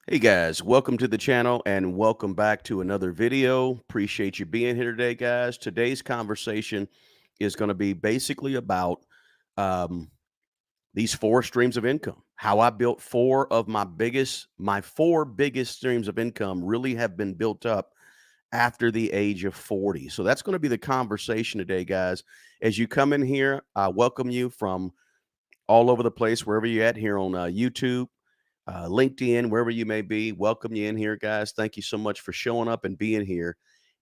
Hey guys, welcome to the channel and welcome back to another video. Appreciate you being here today, guys. Today's conversation is going to be basically about um, these four streams of income. How I built my four biggest streams of income really have been built up after the age of 40. So that's going to be the conversation today, guys. As you come in here, I welcome you from all over the place, wherever you're at here on YouTube, LinkedIn, wherever you may be. Welcome you in here, guys. Thank you so much for showing up and being here.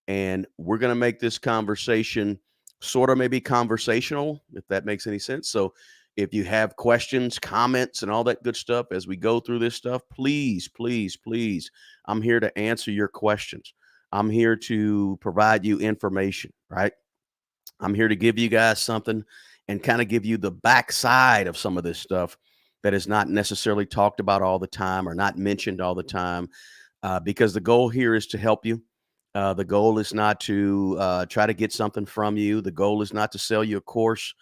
And we're going to make this conversation sort of maybe conversational, if that makes any sense. So if you have questions, comments, and all that good stuff as we go through this stuff, please, please, please, I'm here to answer your questions. I'm here to provide you information, right? I'm here to give you guys something and kind of give you the backside of some of this stuff that is not necessarily talked about all the time or not mentioned all the time, because the goal here is to help you. The goal is not to try to get something from you. The goal is not to sell you a course.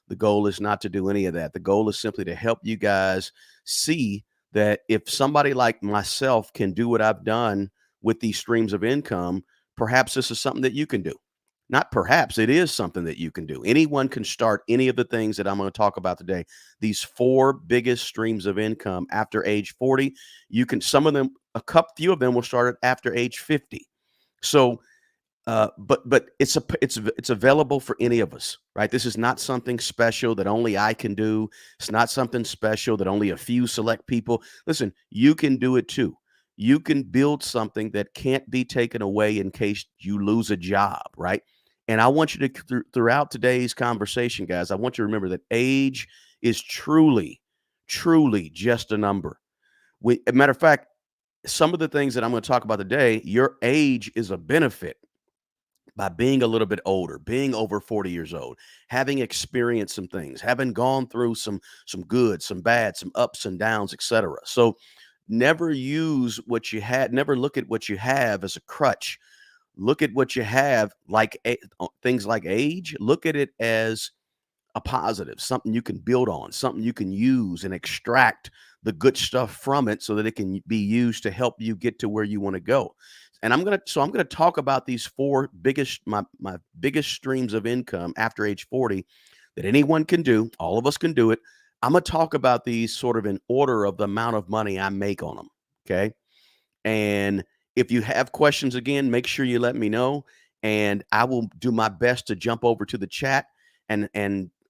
The goal is not to do any of that. The goal is simply to help you guys see that if somebody like myself can do what I've done with these streams of income, perhaps this is something that you can do. Not perhaps, it is something that you can do. Anyone can start any of the things that I'm going to talk about today. These four biggest streams of income after age 40. You can, some of them, few of them will start at after age 50. So, but it's available for any of us, right? This is not something special that only I can do. It's not something special that only a few select people. Listen, you can do it too. You can build something that can't be taken away in case you lose a job, right? And I want you to throughout today's conversation, guys, I want you to remember that age is truly, truly just a number. A matter of fact, some of the things that I'm going to talk about today, your age is a benefit by being a little bit older, being over 40 years old, having experienced some things, having gone through some good, some bad, some ups and downs, etc. So never use what you had, never look at what you have as a crutch. Look at what you have like things like age, look at it as a positive, something you can build on, something you can use and extract the good stuff from it so that it can be used to help you get to where you want to go. And I'm gonna talk about these four biggest my biggest streams of income after age 40 that anyone can do. All of us can do it. I'm gonna talk about these sort of in order of the amount of money I make on them. Okay. And if you have questions again, make sure you let me know. And I will do my best to jump over to the chat and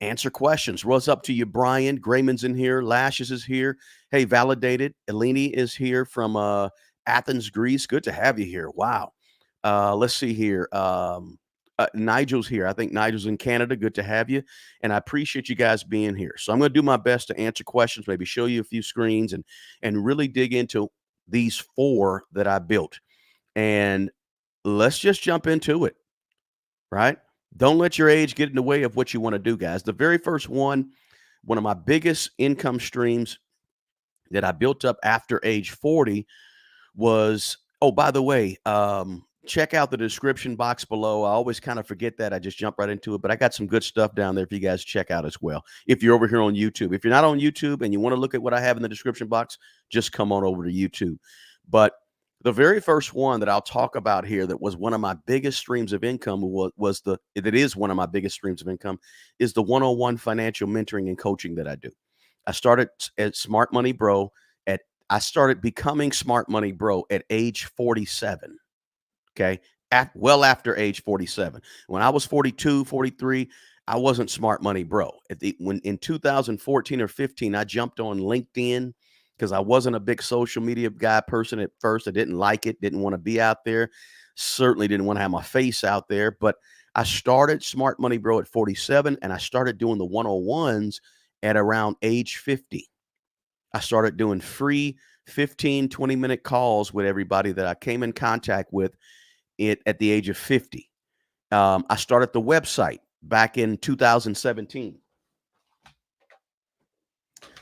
answer questions. What's up to you, Brian? Grayman's in here. Lashes is here. Hey, Validated. Eleni is here from Athens, Greece. Good to have you here. Wow. Let's see here. Nigel's here. I think Nigel's in Canada. Good to have you. And I appreciate you guys being here. So I'm going to do my best to answer questions, maybe show you a few screens and really dig into these four that I built. And let's just jump into it, right? Don't let your age get in the way of what you want to do, guys. The very first one of my biggest income streams that I built up after age 40 was, oh, by the way, check out the description box below. I always kind of forget that. I just jump right into it, but I got some good stuff down there for you guys to check out as well. If you're over here on YouTube, if you're not on YouTube and you want to look at what I have in the description box, just come on over to YouTube. But the very first one that I'll talk about here that was one of my biggest streams of income that is one of my biggest streams of income is the one-on-one financial mentoring and coaching that I do. I started at Smart Money Bro at I started becoming Smart Money Bro at age 47. Okay. Well after age 47. When I was 42, 43, I wasn't Smart Money Bro. When in 2014 or 15, I jumped on LinkedIn because I wasn't a big social media person at first. I didn't like it, didn't want to be out there. Certainly didn't want to have my face out there. But I started Smart Money Bro at 47 and I started doing the one-on-ones at around age 50. I started doing free 15, 20-minute calls with everybody that I came in contact with at the age of 50. I started the website back in 2017.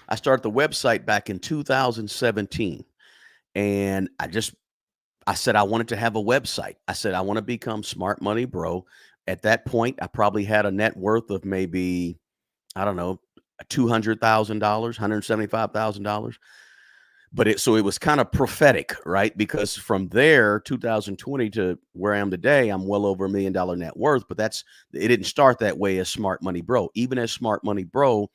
I started the website back in 2017. And I said, I wanted to have a website. I said, I want to become Smart Money Bro. At that point, I probably had a net worth of maybe, I don't know, $200,000, $175,000. but it was kind of prophetic, right? Because from there, 2020 to where I am today, I'm well over $1 million net worth. But it didn't start that way as Smart Money Bro. Even as Smart Money Bro,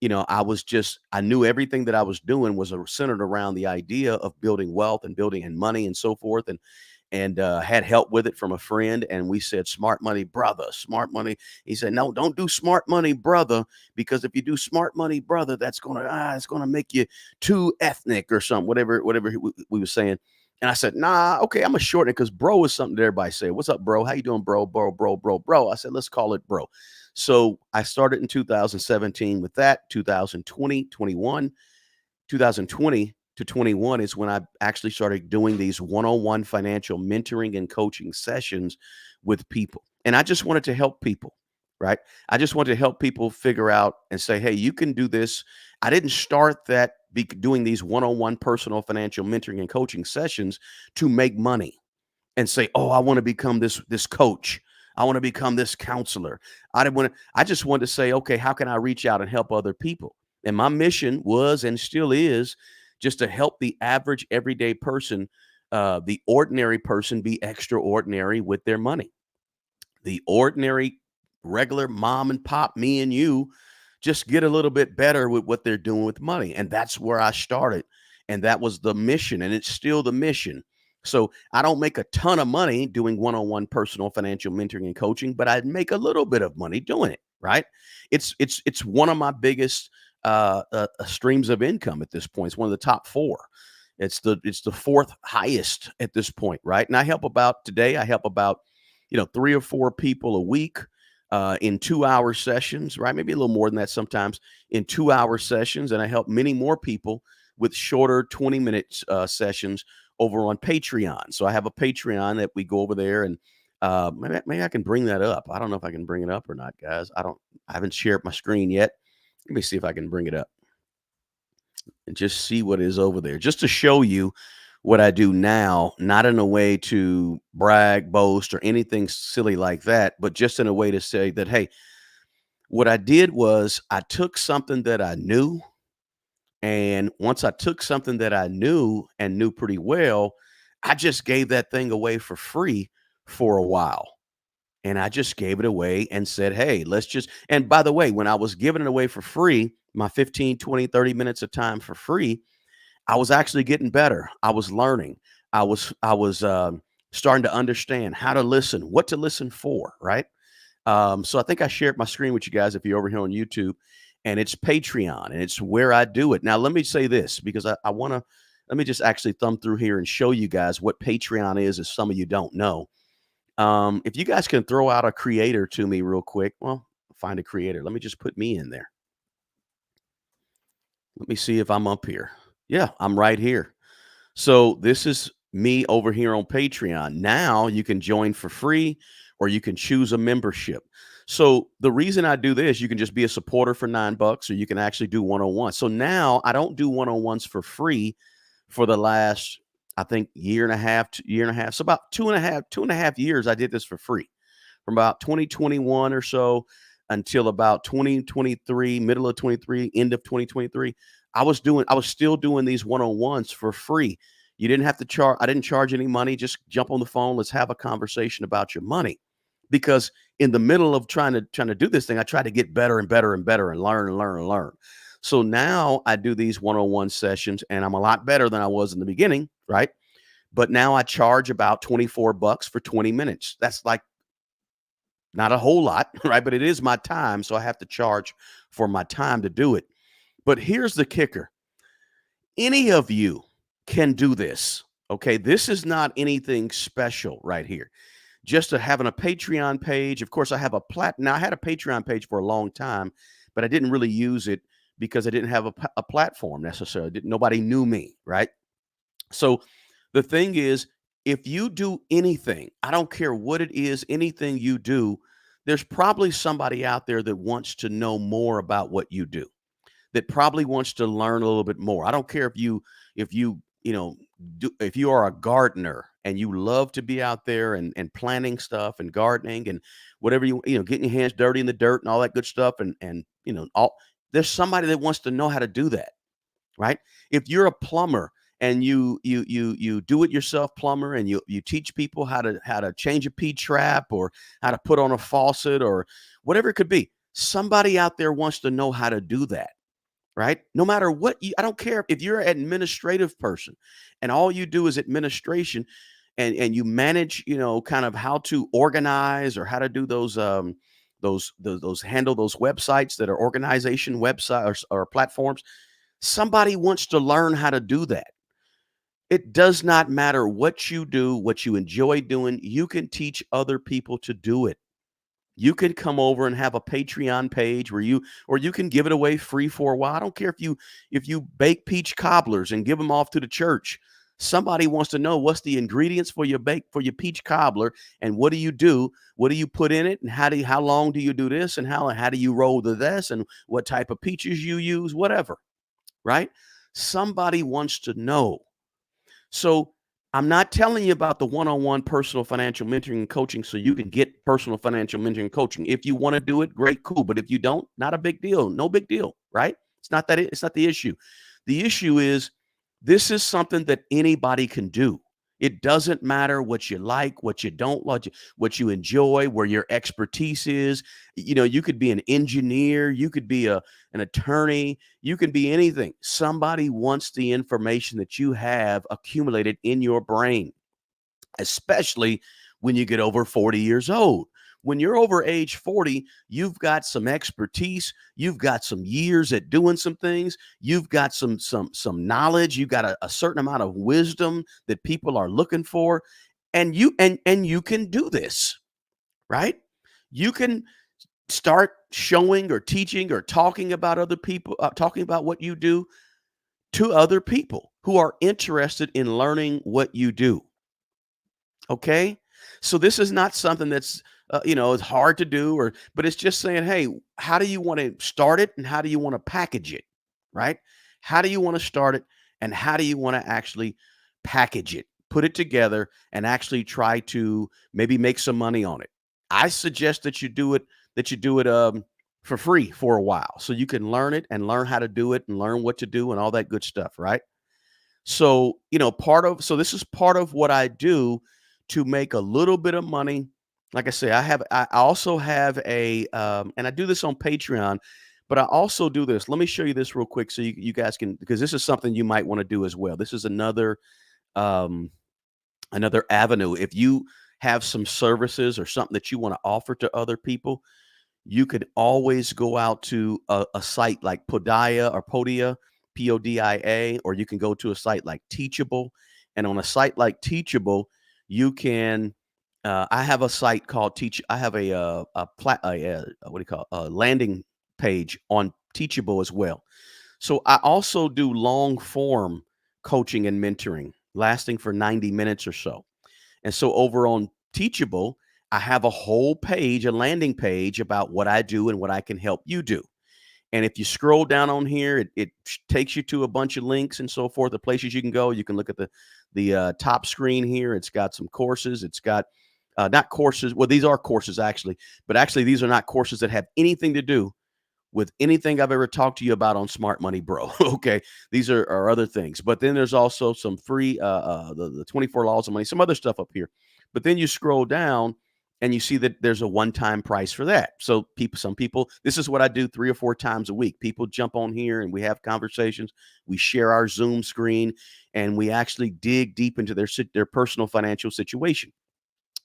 I knew everything that I was doing was centered around the idea of building wealth and building and money and so forth. And had help with it from a friend. And we said, smart money, brother, smart money. He said, no, don't do smart money, brother, because if you do smart money, brother, it's gonna make you too ethnic or something, whatever we were saying. And I said, nah, okay, I'm gonna shorten it because bro is something that everybody say. What's up, bro? How you doing, bro? Bro. I said, let's call it bro. So I started in 2017 with that, 2020, 21. 2020 to 21 is when I actually started doing these one-on-one financial mentoring and coaching sessions with people. And I just wanted to help people, right? I just wanted to help people figure out and say, hey, you can do this. I didn't start doing these one-on-one personal financial mentoring and coaching sessions to make money and say, "Oh, I want to become this coach. I want to become this counselor." I just wanted to say, "Okay, how can I reach out and help other people?" And my mission was and still is just to help the average everyday person, the ordinary person be extraordinary with their money. The ordinary regular mom and pop, me and you, just get a little bit better with what they're doing with money. And that's where I started. And that was the mission. And it's still the mission. So I don't make a ton of money doing one-on-one personal financial mentoring and coaching, but I make a little bit of money doing it. Right. It's one of my biggest streams of income at this point. It's one of the top four. It's the fourth highest at this point. Right. And I help about 3 or 4 people a week, in 2-hour sessions, right? Maybe a little more than that sometimes in 2-hour sessions. And I help many more people with shorter 20-minute sessions over on Patreon. So I have a Patreon that we go over there and maybe I can bring that up. I don't know if I can bring it up or not, guys. I haven't shared my screen yet. Let me see if I can bring it up and just see what is over there, just to show you what I do now, not in a way to brag, boast, or anything silly like that, but just in a way to say that, hey, what I did was I took something that I knew. And once I took something that I knew and knew pretty well, I just gave that thing away for free for a while. And I just gave it away and said, hey, and by the way, when I was giving it away for free, my 15, 20, 30 minutes of time for free, I was actually getting better. I was learning. I was starting to understand how to listen, what to listen for, right? So I think I shared my screen with you guys if you're over here on YouTube, and it's Patreon, and it's where I do it. Now, let me say this because I want to let me just actually thumb through here and show you guys what Patreon is, if some of you don't know. If you guys can throw out a creator to me real quick, well, find a creator. Let me just put me in there. Let me see if I'm up here. Yeah, I'm right here. So this is me over here on Patreon. Now you can join for free or you can choose a membership. So the reason I do this, you can just be a supporter for $9 or you can actually do one-on-one. So now I don't do one-on-ones for free for the last, I think, year and a half, year and a half. So about 2.5 years, I did this for free from about 2021 or so until about 2023, middle of 23, end of 2023. I was still doing these one-on-ones for free. You didn't have to charge. I didn't charge any money. Just jump on the phone. Let's have a conversation about your money. Because in the middle of trying to do this thing, I try to get better and better and better and learn and learn and learn. So now I do these one-on-one sessions and I'm a lot better than I was in the beginning, right? But now I charge about $24 for 20 minutes. That's like not a whole lot, right? But it is my time. So I have to charge for my time to do it. But here's the kicker. Any of you can do this. Okay. This is not anything special right here. Just to having a Patreon page. Of course, I have now I had a Patreon page for a long time, but I didn't really use it because I didn't have a platform necessarily. Nobody knew me, right? So the thing is, if you do anything, I don't care what it is, anything you do, there's probably somebody out there that wants to know more about what you do, that probably wants to learn a little bit more. I don't care if you are a gardener and you love to be out there and planting stuff and gardening and whatever getting your hands dirty in the dirt and all that good stuff and all there's somebody that wants to know how to do that, right? If you're a plumber and you do it yourself plumber, and you teach people how to change a P trap, or how to put on a faucet, or whatever it could be. Somebody out there wants to know how to do that, right? No matter what I don't care if you're an administrative person and all you do is administration, and you manage, kind of how to organize, or how to do those handle those websites that are organization websites or platforms. Somebody wants to learn how to do that. It does not matter what you do, what you enjoy doing, you can teach other people to do it. You can come over and have a Patreon page where you can give it away free for a while. I don't care if you bake peach cobblers and give them off to the church. Somebody wants to know what's the ingredients for your peach cobbler, and what do you do? What do you put in it, and how long do you do this, and how do you roll this, and what type of peaches you use, whatever, right? Somebody wants to know. So I'm not telling you about the one-on-one personal financial mentoring and coaching so you can get personal financial mentoring and coaching. If you want to do it, great, cool. But if you don't, not a big deal. No big deal, right? It's not the issue. The issue is, this is something that anybody can do. It doesn't matter what you like, what you don't like, what you enjoy, where your expertise is. You could be an engineer, you could be an attorney, you can be anything. Somebody wants the information that you have accumulated in your brain, especially when you get over 40 years old. When you're over age 40, you've got some expertise, you've got some years at doing some things, you've got some knowledge, you've got a certain amount of wisdom that people are looking for, and you can do this, right? You can start showing or teaching or talking about other people, talking about what you do to other people who are interested in learning what you do. Okay. So this is not something that's, it's hard to do, but it's just saying, hey, how do you want to start it, and how do you want to package it? Right? How do you want to start it, and how do you want to actually package it, put it together, and actually try to maybe make some money on it? I suggest that you do it for free for a while, so you can learn it and learn how to do it and learn what to do and all that good stuff, right? So, this is part of what I do to make a little bit of money. Like I say, I also have and I do this on Patreon, but I also do this. Let me show you this real quick so you guys can, because this is something you might want to do as well. This is um, another avenue. If you have some services or something that you want to offer to other people, you could always go out to a site like Podia, Podia, or you can go to a site like Teachable. And on a site like Teachable, you can. I have a site called Teach. I have what do you call a landing page on Teachable as well. So I also do long form coaching and mentoring, lasting for 90 minutes or so. And so over on Teachable, I have a whole page, a landing page about what I do and what I can help you do. And if you scroll down on here, it takes you to a bunch of links and so forth, the places you can go. You can look at the top screen here. It's got some courses. It's got not courses. Well, these are courses actually, but actually these are not courses that have anything to do with anything I've ever talked to you about on Smart Money Bro. Okay. These are other things. But then there's also some free, the 24 laws of money, some other stuff up here. But then you scroll down and you see that there's a one-time price for that. So some people, this is what I do 3 or 4 times a week. People jump on here and we have conversations. We share our Zoom screen and we actually dig deep into their personal financial situation.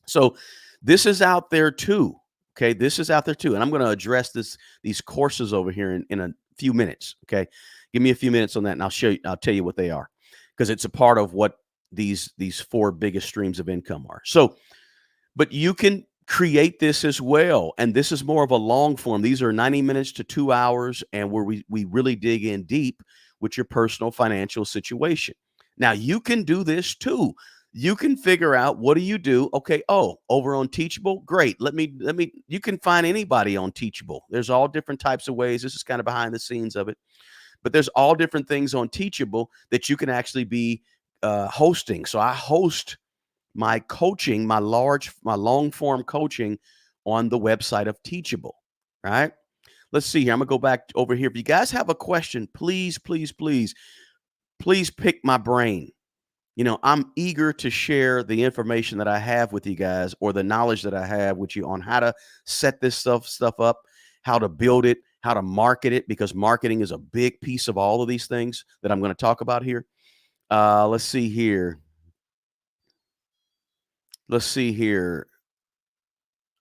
So this is out there too. Okay, this is out there too, and I'm going to address these courses over here in a few minutes. Okay, give me a few minutes on that, and I'll tell you what they are, because it's a part of what these 4 biggest streams of income are. So, but you can create this as well, and this is more of a long form. These are 90 minutes to 2 hours, and where we really dig in deep with your personal financial situation. Now you can do this too. You can figure out, what do you do? Okay, over on Teachable, great. You can find anybody on Teachable. There's all different types of ways. This is kind of behind the scenes of it, but there's all different things on Teachable that you can actually be hosting. So I host my coaching, my long form coaching on the website of Teachable, right? Let's see here. I'm gonna go back over here. If you guys have a question, please, please, please please pick my brain. I'm eager to share the information that I have with you guys, or the knowledge that I have with you on how to set this stuff up, how to build it, how to market it, because marketing is a big piece of all of these things that I'm going to talk about here. Let's see here. Let's see here.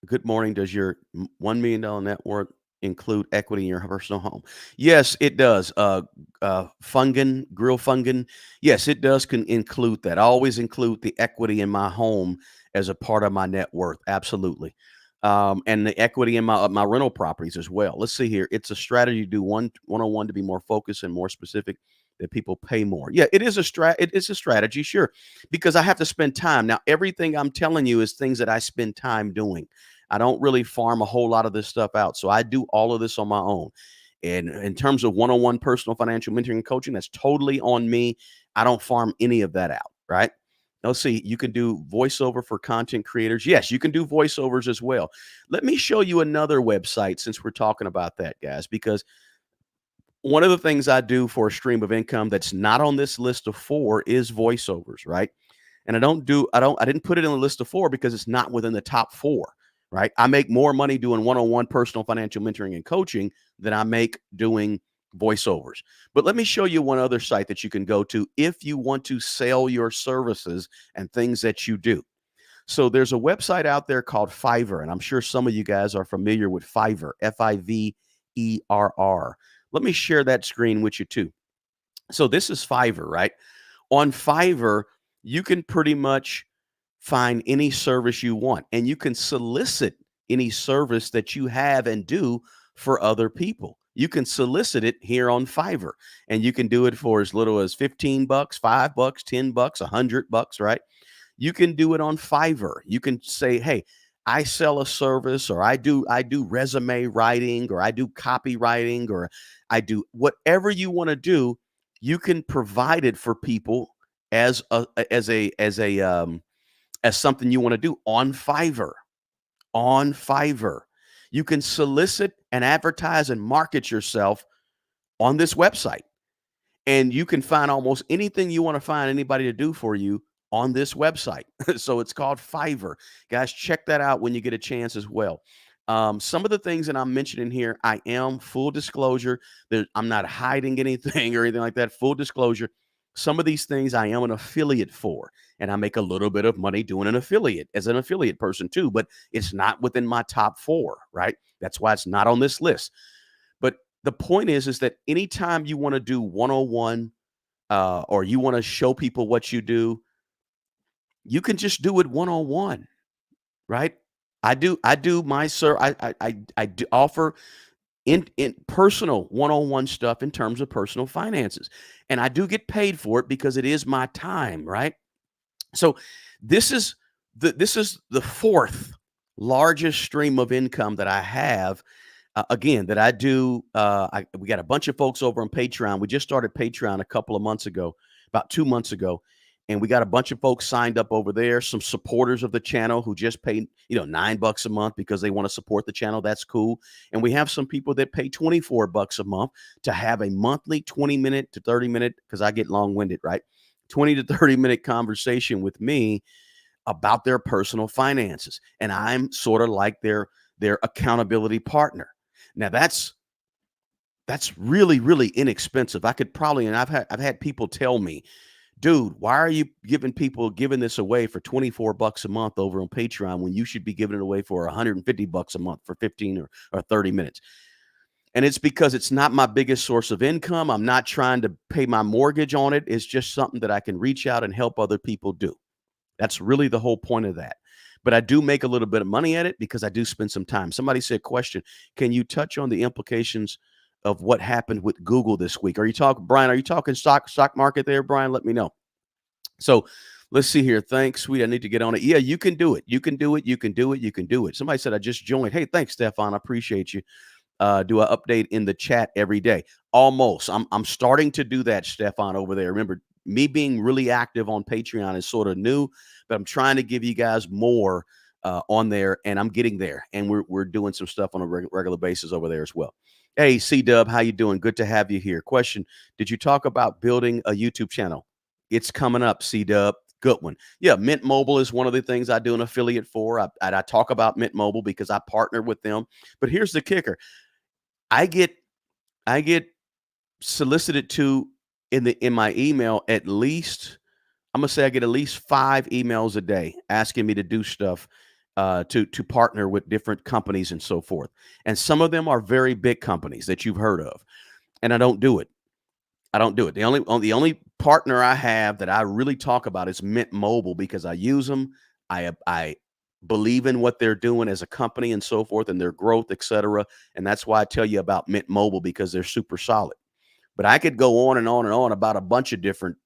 Good morning. Does your $1 million net worth include equity in your personal home? Yes, it does. Fungin, grill fungin. Yes, it does can include that. I always include the equity in my home as a part of my net worth. Absolutely. And the equity in my rental properties as well. Let's see here. It's a strategy to do one-on-one to be more focused and more specific, that people pay more. Yeah, it is it is a strategy, sure, because I have to spend time. Now, everything I'm telling you is things that I spend time doing. I don't really farm a whole lot of this stuff out. So I do all of this on my own. And in terms of one-on-one personal financial mentoring and coaching, that's totally on me. I don't farm any of that out, right? Let's see, you can do voiceover for content creators. Yes, you can do voiceovers as well. Let me show you another website since we're talking about that, guys, because one of the things I do for a stream of income that's not on this list of four is voiceovers, right? And I didn't put it in the list of four because it's not within the top four, right? I make more money doing one-on-one personal financial mentoring and coaching than I make doing voiceovers. But let me show you one other site that you can go to if you want to sell your services and things that you do. So there's a website out there called Fiverr, and I'm sure some of you guys are familiar with Fiverr, Fiverr. Let me share that screen with you too. So this is Fiverr, right? On Fiverr, you can pretty much find any service you want, and you can solicit any service that you have and do for other people. You can solicit it here on Fiverr, and you can do it for as little as 15 bucks, 5 bucks, 10 bucks, 100 bucks, right? You can do it on Fiverr. You can say, "Hey, I sell a service, or I do resume writing, or I do copywriting, or I do whatever you want to do." You can provide it for people as as something you want to do on Fiverr. On Fiverr, you can solicit and advertise and market yourself on this website, and you can find almost anything you want to find anybody to do for you on this website. So it's called Fiverr. Guys, check that out when you get a chance as well. Some of the things that I'm mentioning here, I am full disclosure. I'm not hiding anything or anything like that. Full disclosure. Some of these things I am an affiliate for, and I make a little bit of money doing an affiliate as an affiliate person too, but it's not within my top four, right? That's why it's not on this list. But the point is that anytime you want to do one-on-one, or you want to show people what you do, you can just do it one-on-one, right? I do my sir I do offer in personal one-on-one stuff in terms of personal finances. And I do get paid for it because it is my time, right? So this is the fourth largest stream of income that I have. Again, that I do. We got a bunch of folks over on Patreon. We just started Patreon a couple of months ago, about 2 months ago, and we got a bunch of folks signed up over there. Some supporters of the channel who just paid, $9 a month because they want to support the channel. That's cool. And we have some people that pay 24 bucks a month to have a monthly 20-minute to 30-minute, because I get long-winded, right? 20 to 30-minute conversation with me about their personal finances, and I'm sort of like their accountability partner. Now that's really, really inexpensive. I could probably, and I've had people tell me, "Dude, why are you giving this away for 24 bucks a month over on Patreon when you should be giving it away for 150 bucks a month for 15 or 30 minutes?" And it's because it's not my biggest source of income. I'm not trying to pay my mortgage on it. It's just something that I can reach out and help other people do. That's really the whole point of that. But I do make a little bit of money at it because I do spend some time. Somebody said, "Question, can you touch on the implications of what happened with Google this week?" Brian, are you talking stock market there, Brian? Let me know. So let's see here. Thanks, sweet. I need to get on it. Yeah, you can do it. You can do it. You can do it. You can do it. Somebody said, "I just joined." Hey, thanks, Stefan. I appreciate you. Do an update in the chat every day. Almost. I'm starting to do that, Stefan, over there. Remember, me being really active on Patreon is sort of new, but I'm trying to give you guys more on there, and I'm getting there. And we're doing some stuff on a regular basis over there as well. Hey, C Dub, how you doing? Good to have you here. Question: did you talk about building a YouTube channel? It's coming up, C Dub. Good one. Yeah, Mint Mobile is one of the things I do an affiliate for. I talk about Mint Mobile because I partner with them. But here's the kicker: I get I get solicited to in my email at least. I'm gonna say I get at least 5 emails a day asking me to do stuff to partner with different companies and so forth. And some of them are very big companies that you've heard of, and I don't do it. I don't do it. The only partner I have that I really talk about is Mint Mobile because I use them. I believe in what they're doing as a company and so forth, and their growth, et cetera. And that's why I tell you about Mint Mobile because they're super solid. But I could go on and on and on about a bunch of different,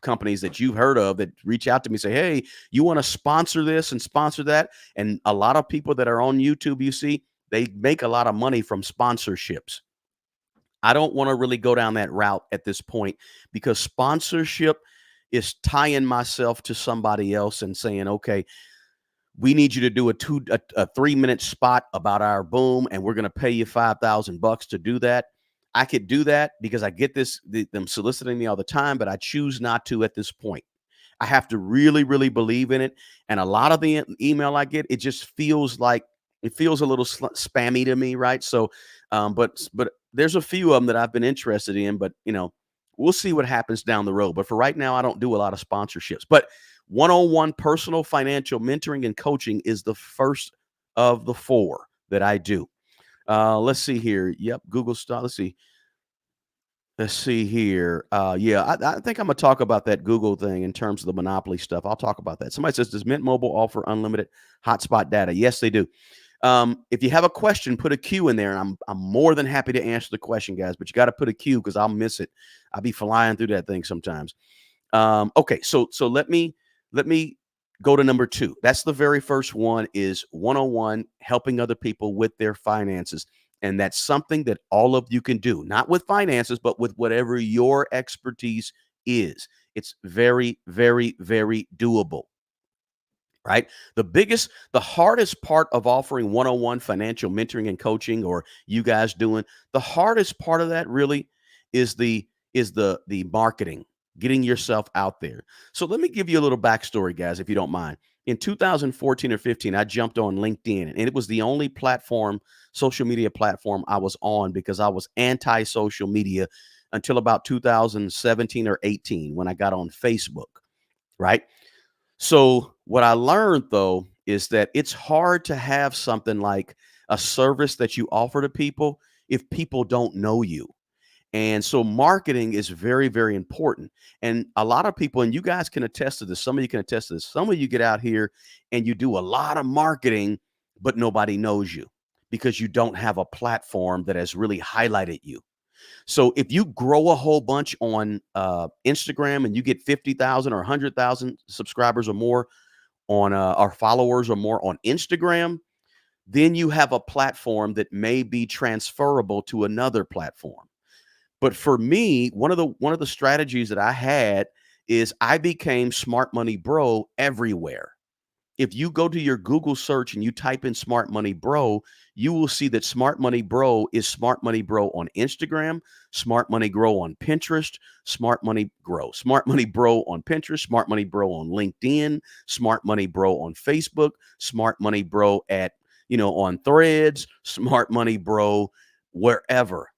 companies that you've heard of that reach out to me, say, "Hey, you want to sponsor this and sponsor that?" And a lot of people that are on YouTube, you see, they make a lot of money from sponsorships. I don't want to really go down that route at this point because sponsorship is tying myself to somebody else and saying, "Okay, we need you to do a 3-minute spot about our boom, and we're going to pay you $5,000 to do that." I could do that because I get them soliciting me all the time, but I choose not to at this point. I have to really, really believe in it. And a lot of the email I get, it just feels like it feels a little spammy to me, right? So, but there's a few of them that I've been interested in, but we'll see what happens down the road. But for right now, I don't do a lot of sponsorships. But one-on-one personal financial mentoring and coaching is the first of the four that I do. Let's see here. Yep, Google Star. Let's see here. Yeah, I think I'm gonna talk about that Google thing in terms of the monopoly stuff. I'll talk about that. Somebody says, "Does Mint Mobile offer unlimited hotspot data?" Yes, they do. If you have a question, put a Q in there, and I'm more than happy to answer the question, guys. But you got to put a Q because I'll miss it. I'll be flying through that thing sometimes. Okay, so let me go to number two. That's the very first one is one-on-one helping other people with their finances. And that's something that all of you can do, not with finances, but with whatever your expertise is. It's very, very, very doable, right? The hardest part of offering one-on-one financial mentoring and coaching, or you guys doing, the hardest part of that really is the marketing, getting yourself out there. So let me give you a little backstory, guys, if you don't mind. In 2014 or 15, I jumped on LinkedIn, and it was the only platform, social media platform I was on because I was anti-social media until about 2017 or 18 when I got on Facebook, right? So what I learned though is that it's hard to have something like a service that you offer to people if people don't know you. And so marketing is very, very important. And a lot of people, and you guys can attest to this, some of you can attest to this. Some of you get out here and you do a lot of marketing, but nobody knows you because you don't have a platform that has really highlighted you. So if you grow a whole bunch on Instagram and you get 50,000 or 100,000 subscribers or more on our followers or more on Instagram, then you have a platform that may be transferable to another platform. But for me, one of the strategies that I had is I became Smart Money Bro everywhere. If you go to your Google search and you type in Smart Money Bro, you will see that Smart Money Bro is Smart Money Bro on Instagram, Smart Money Grow on Pinterest, Smart Money Bro on Pinterest, Smart Money Bro on LinkedIn, Smart Money Bro on Facebook, Smart Money Bro on Threads, Smart Money Bro wherever.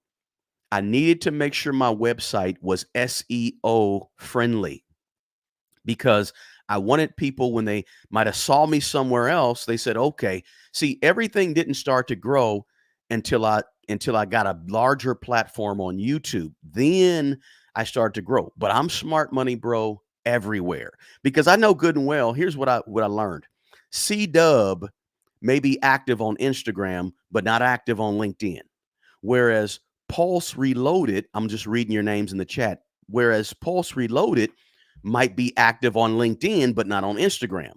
I needed to make sure my website was SEO friendly because I wanted people when they might have saw me somewhere else, they said, "Okay, see, everything didn't start to grow until I got a larger platform on YouTube. Then I started to grow. But I'm Smart Money Bro everywhere because I know good and well. Here's what I learned. C Dub may be active on Instagram, but not active on LinkedIn. Whereas Pulse Reloaded, I'm just reading your names in the chat. Whereas Pulse Reloaded might be active on LinkedIn, but not on Instagram.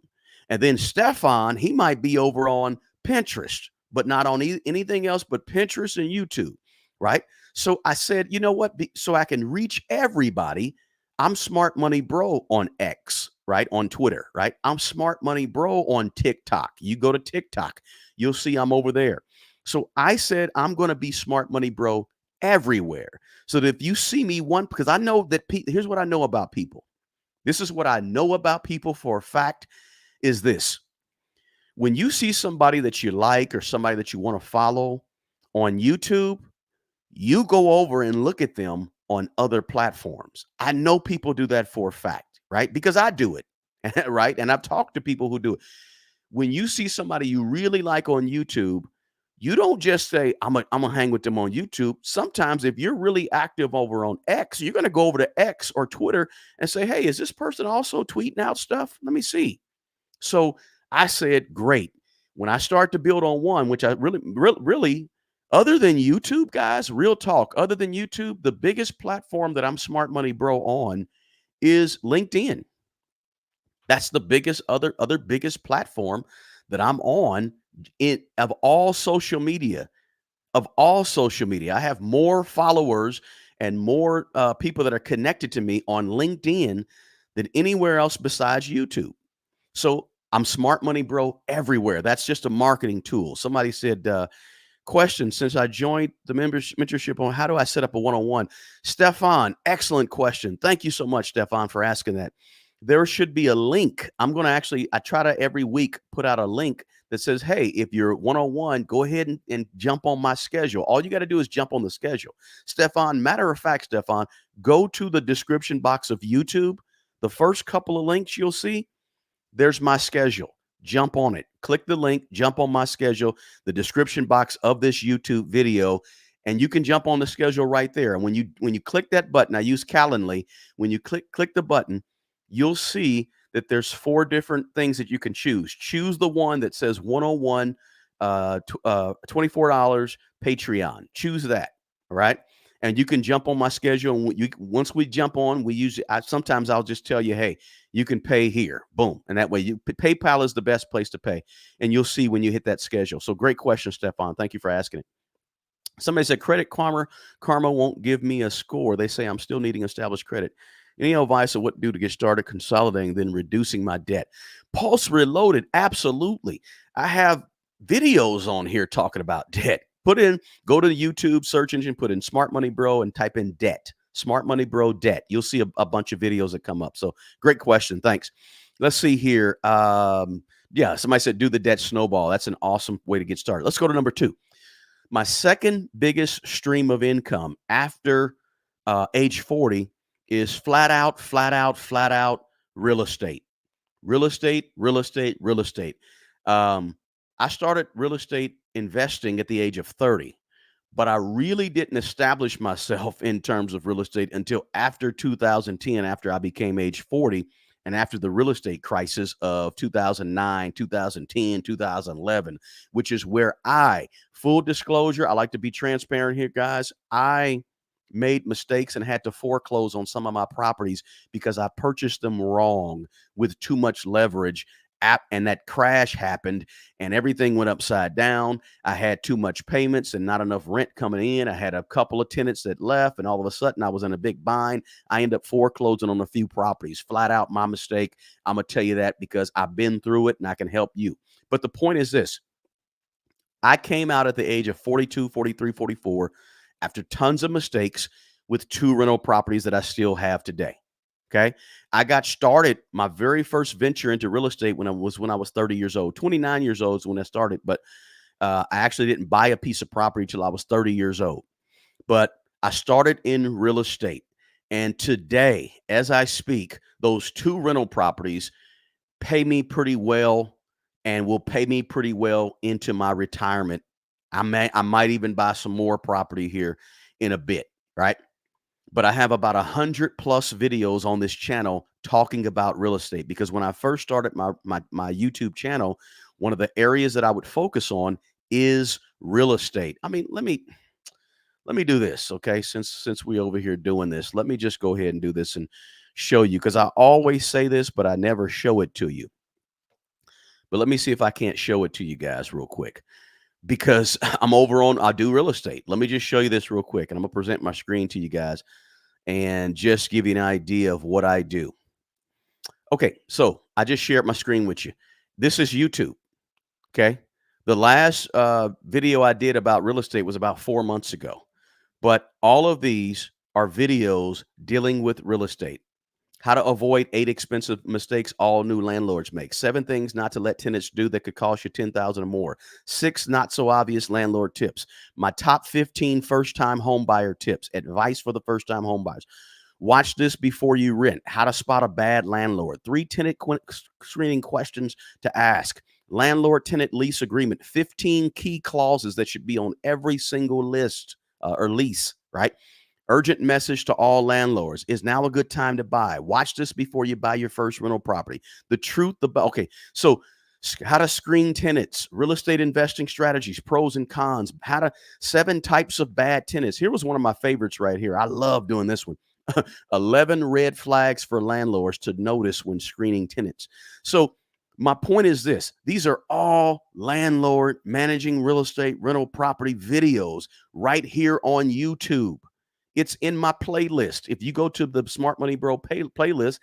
And then Stefan, he might be over on Pinterest, but not on anything else but Pinterest and YouTube, right? So I said, you know what? So I can reach everybody. I'm Smart Money Bro on X, right? On Twitter, right? I'm Smart Money Bro on TikTok. You go to TikTok, you'll see I'm over there. So I said, I'm going to be smart money bro everywhere. So that if you see me one, because I know that here's what I know about people. This is what I know about people for a fact is this. When you see somebody that you like or somebody that you want to follow on YouTube, you go over and look at them on other platforms. I know people do that for a fact, right? Because I do it, right? And I've talked to people who do it. When you see somebody you really like on YouTube, you don't just say, I'm gonna hang with them on YouTube. Sometimes if you're really active over on X, you're gonna go over to X or Twitter and say, hey, is this person also tweeting out stuff? Let me see. So I said, great. When I start to build on one, which I really, other than YouTube, guys, real talk, other than YouTube, the biggest platform that I'm smart money bro on is LinkedIn. That's the biggest other biggest platform that I'm on in of all social media. Of all social media, I have more followers and more people that are connected to me on LinkedIn than anywhere else besides YouTube. So I'm smart money bro everywhere. That's just a marketing tool. Somebody said, question, since I joined the mentorship on how do I set up a one-on-one? Stefan, excellent question. Thank you so much, Stefan, for asking that. There should be a link. I'm going to actually, I try to every week put out a link that says, hey, if you're one-on-one, go ahead and jump on my schedule. All you got to do is jump on the schedule. Stefan, matter of fact, Stefan, go to the description box of YouTube. The first couple of links you'll see, there's my schedule. Jump on it. Click the link, jump on my schedule, the description box of this YouTube video, and you can jump on the schedule right there. And when you click that button, I use Calendly. When you click the button, you'll see that there's 4 different things that you can choose. Choose the one that says 101 $24 Patreon. Choose that. All right. And you can jump on my schedule. And once we jump on, we use it. Sometimes I'll just tell you, hey, you can pay here. Boom. And that way PayPal is the best place to pay. And you'll see when you hit that schedule. So great question, Stefan. Thank you for asking it. Somebody said Credit Karma won't give me a score. They say I'm still needing established credit. Any advice on what to do to get started consolidating, then reducing my debt? Pulse Reloaded, absolutely. I have videos on here talking about debt. Go to the YouTube search engine, put in Smart Money Bro and type in debt. Smart Money Bro debt. You'll see a bunch of videos that come up. So great question. Thanks. Let's see here. Yeah, somebody said do the debt snowball. That's an awesome way to get started. Let's go to number 2. My second biggest stream of income after age 40 is flat out real estate. Real estate, real estate, real estate. Um, I started real estate investing at the age of 30, but I really didn't establish myself in terms of real estate until after 2010, after I became age 40, and after the real estate crisis of 2009, 2010, 2011, which is where full disclosure, I like to be transparent here, guys. I made mistakes and had to foreclose on some of my properties because I purchased them wrong with too much leverage. And that crash happened and everything went upside down. I had too much payments and not enough rent coming in. I had a couple of tenants that left, and all of a sudden I was in a big bind. I ended up foreclosing on a few properties. Flat out my mistake. I'm going to tell you that because I've been through it and I can help you. But the point is this. I came out at the age of 42, 43, 44 after tons of mistakes with 2 rental properties that I still have today. Okay. I got started my very first venture into real estate when I was 30 years old. 29 years old is when I started, but I actually didn't buy a piece of property till I was 30 years old. But I started in real estate. And today, as I speak, those 2 rental properties pay me pretty well and will pay me pretty well into my retirement. I might even buy some more property here in a bit, right? But I have about 100 plus videos on this channel talking about real estate because when I first started my YouTube channel, one of the areas that I would focus on is real estate. I mean, let me do this, okay? Since we over here doing this, let me just go ahead and do this and show you because I always say this, but I never show it to you. But let me see if I can't show it to you guys real quick because I do real estate. Let me just show you this real quick and I'm gonna present my screen to you guys and just give you an idea of what I do. Okay, so I just shared my screen with you. This is YouTube, okay? The last video I did about real estate was about 4 months ago. But all of these are videos dealing with real estate. How to avoid 8 expensive mistakes all new landlords make. 7 things not to let tenants do that could cost you 10,000 or more. 6 not so obvious landlord tips. My top 15 first-time home buyer tips. Advice for the first-time home buyers. Watch this before you rent. How to spot a bad landlord. 3 tenant screening questions to ask. Landlord tenant lease agreement. 15 key clauses that should be on every single list or lease, right? Urgent message to all landlords. Is now a good time to buy? Watch this before you buy your first rental property. The truth about, okay, so how to screen tenants, real estate investing strategies, pros and cons, how to 7 types of bad tenants. Here was one of my favorites right here. I love doing this one. 11 red flags for landlords to notice when screening tenants. So my point is this: these are all landlord managing real estate rental property videos right here on YouTube. It's in my playlist. If you go to the Smart Money Bro playlist,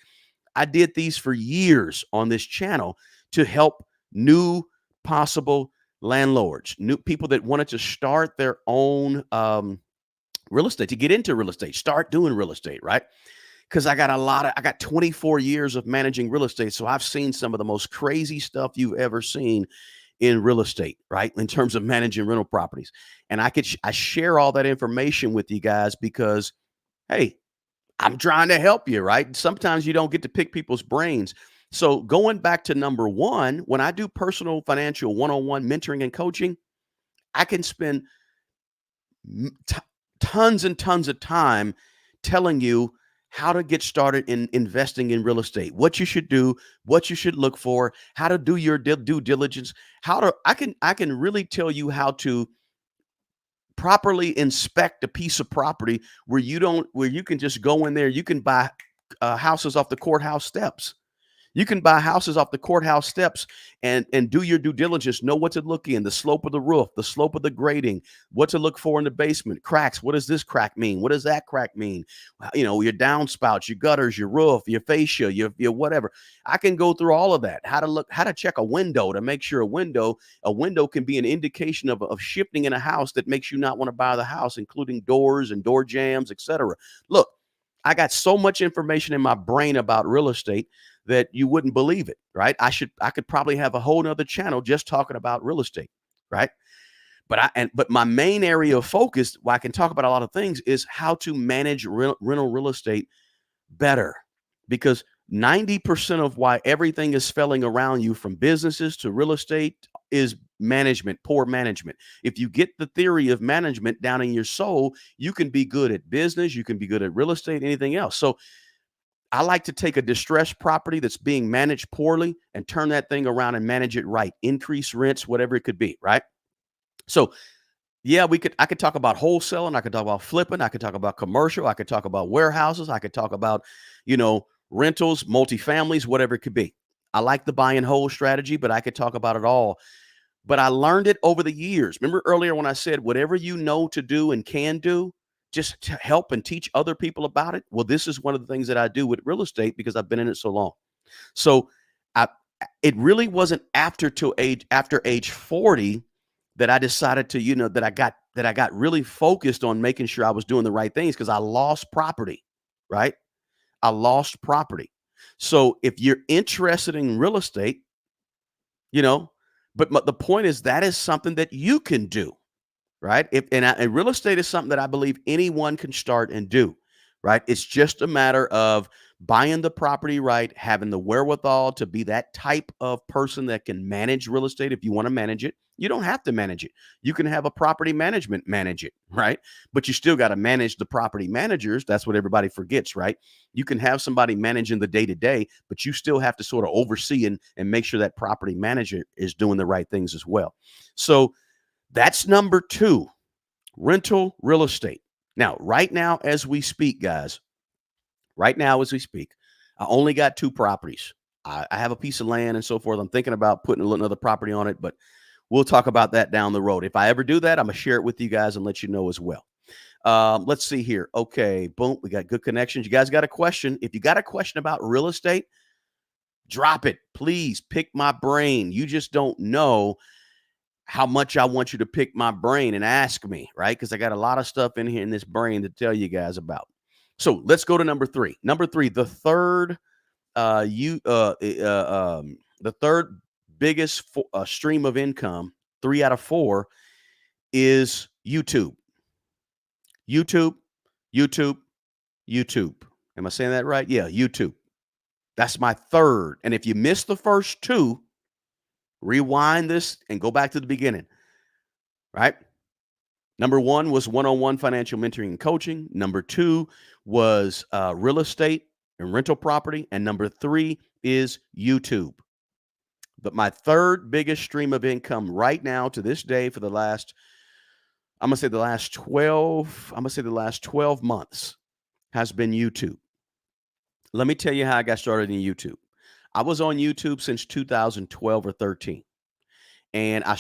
I did these for years on this channel to help new possible landlords, new people that wanted to start their own real estate, to get into real estate, start doing real estate, right? Because I got 24 years of managing real estate. So I've seen some of the most crazy stuff you've ever seen in real estate, right? In terms of managing rental properties. And I share all that information with you guys because, hey, I'm trying to help you, right? Sometimes you don't get to pick people's brains. So going back to number one, when I do personal financial one-on-one mentoring and coaching, I can spend tons and tons of time telling you how to get started in investing in real estate, what you should do, what you should look for, how to do your due diligence, how to I can really tell you how to properly inspect a piece of property where you can just go in there, you can buy houses off the courthouse steps. You can buy houses off the courthouse steps and do your due diligence, know what to look in, the slope of the roof, the slope of the grading, what to look for in the basement, cracks. What does this crack mean? What does that crack mean? You know, your downspouts, your gutters, your roof, your fascia, your whatever. I can go through all of that. How to check a window to make sure a window can be an indication of shifting in a house that makes you not want to buy the house, including doors and door jams, etc. Look, I got so much information in my brain about real estate that you wouldn't believe it, right? I could probably have a whole nother channel just talking about real estate, right? But my main area of focus, where I can talk about a lot of things, is how to manage rental real estate better. Because 90% of why everything is failing around you, from businesses to real estate, is management, poor management. If you get the theory of management down in your soul, you can be good at business, you can be good at real estate, anything else. So I like to take a distressed property that's being managed poorly and turn that thing around and manage it right, increase rents, whatever it could be, right? So yeah, I could talk about wholesaling, I could talk about flipping, I could talk about commercial, I could talk about warehouses, I could talk about, rentals, multifamilies, whatever it could be. I like the buy and hold strategy, but I could talk about it all. But I learned it over the years. Remember earlier when I said whatever you know to do and can do, just to help and teach other people about it. Well, this is one of the things that I do with real estate because I've been in it so long. So I it really wasn't after age 40 that I decided to, that I got really focused on making sure I was doing the right things, because I lost property, right? I lost property. So if you're interested in real estate, you know, but the point is that is something that you can do, right? And real estate is something that I believe anyone can start and do, right? It's just a matter of buying the property right, having the wherewithal to be that type of person that can manage real estate. If you want to manage it, you don't have to manage it. You can have a property management manage it, right? But you still got to manage the property managers. That's what everybody forgets, right? You can have somebody managing the day to day, but you still have to sort of oversee and make sure that property manager is doing the right things as well. So that's number two, rental real estate. Now, right now, as we speak, guys, right now, as we speak, I only got 2 properties. I have a piece of land and so forth. I'm thinking about putting another property on it, but we'll talk about that down the road. If I ever do that, I'm going to share it with you guys and let you know as well. Let's see here. Okay, boom. We got good connections. You guys got a question? If you got a question about real estate, drop it. Please pick my brain. You just don't know how much I want you to pick my brain and ask me, right? Because I got a lot of stuff in here in this brain to tell you guys about. So let's go to number three. Number three, the third you the third biggest stream of income, 3 out of 4, is YouTube. YouTube, YouTube, YouTube. Am I saying that right? Yeah, YouTube. That's my third. And if you missed the first two, rewind this and go back to the beginning, right? Number one was one-on-one financial mentoring and coaching. Number two was real estate and rental property. And number three is YouTube. But my third biggest stream of income right now to this day for the last, I'm gonna say the last 12, I'm gonna say the last 12 months has been YouTube. Let me tell you how I got started in YouTube. I was on YouTube since 2012 or 13. And I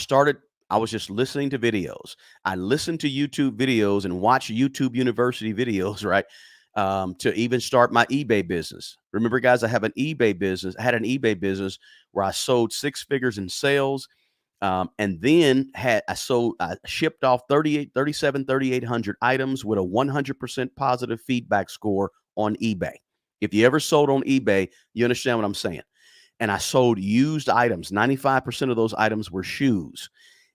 was just listening to videos. I listened to YouTube videos and watch YouTube University videos, right? To even start my eBay business. Remember, guys, I have an eBay business. I had an eBay business where I sold 6 figures in sales. And then I shipped off 3,800 items with a 100% positive feedback score on eBay. If you ever sold on eBay, you understand what I'm saying. And I sold used items. 95% of those items were shoes.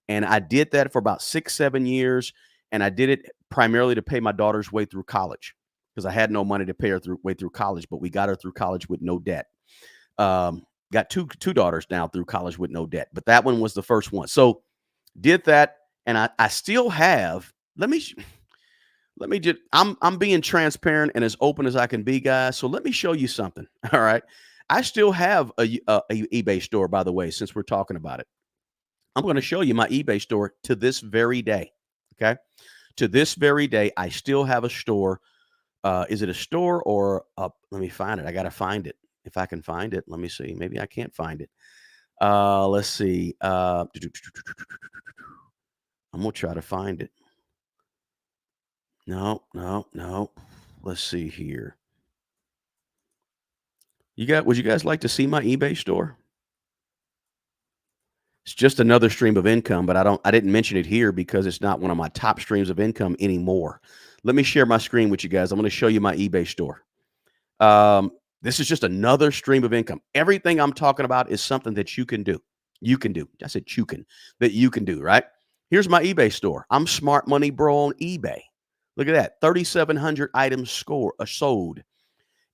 And I did that for about 6, 7 years. And I did it primarily to pay my daughter's way through college because I had no money to pay her way through college, but we got her through college with no debt. Got two daughters now through college with no debt, but that one was the first one. So did that. And I still have, let me just, I'm being transparent and as open as I can be, guys. So let me show you something. All right. I still have a eBay store, by the way, since we're talking about it. I'm going to show you my eBay store to this very day. Okay. To this very day, I still have a store. Is it a store or let me find it. I got to find it. If I can find it, let me see. Maybe I can't find it. Let's see. I'm going to try to find it. No, no, no. Let's see here. Would you guys like to see my eBay store? It's just another stream of income, but I didn't mention it here because it's not one of my top streams of income anymore. Let me share my screen with you guys. I'm going to show you my eBay store. This is just another stream of income. Everything I'm talking about is something that you can do. You can do. I said you can, that you can do, right? Here's my eBay store. I'm smart money bro on eBay. Look at that. 3,700 items sold.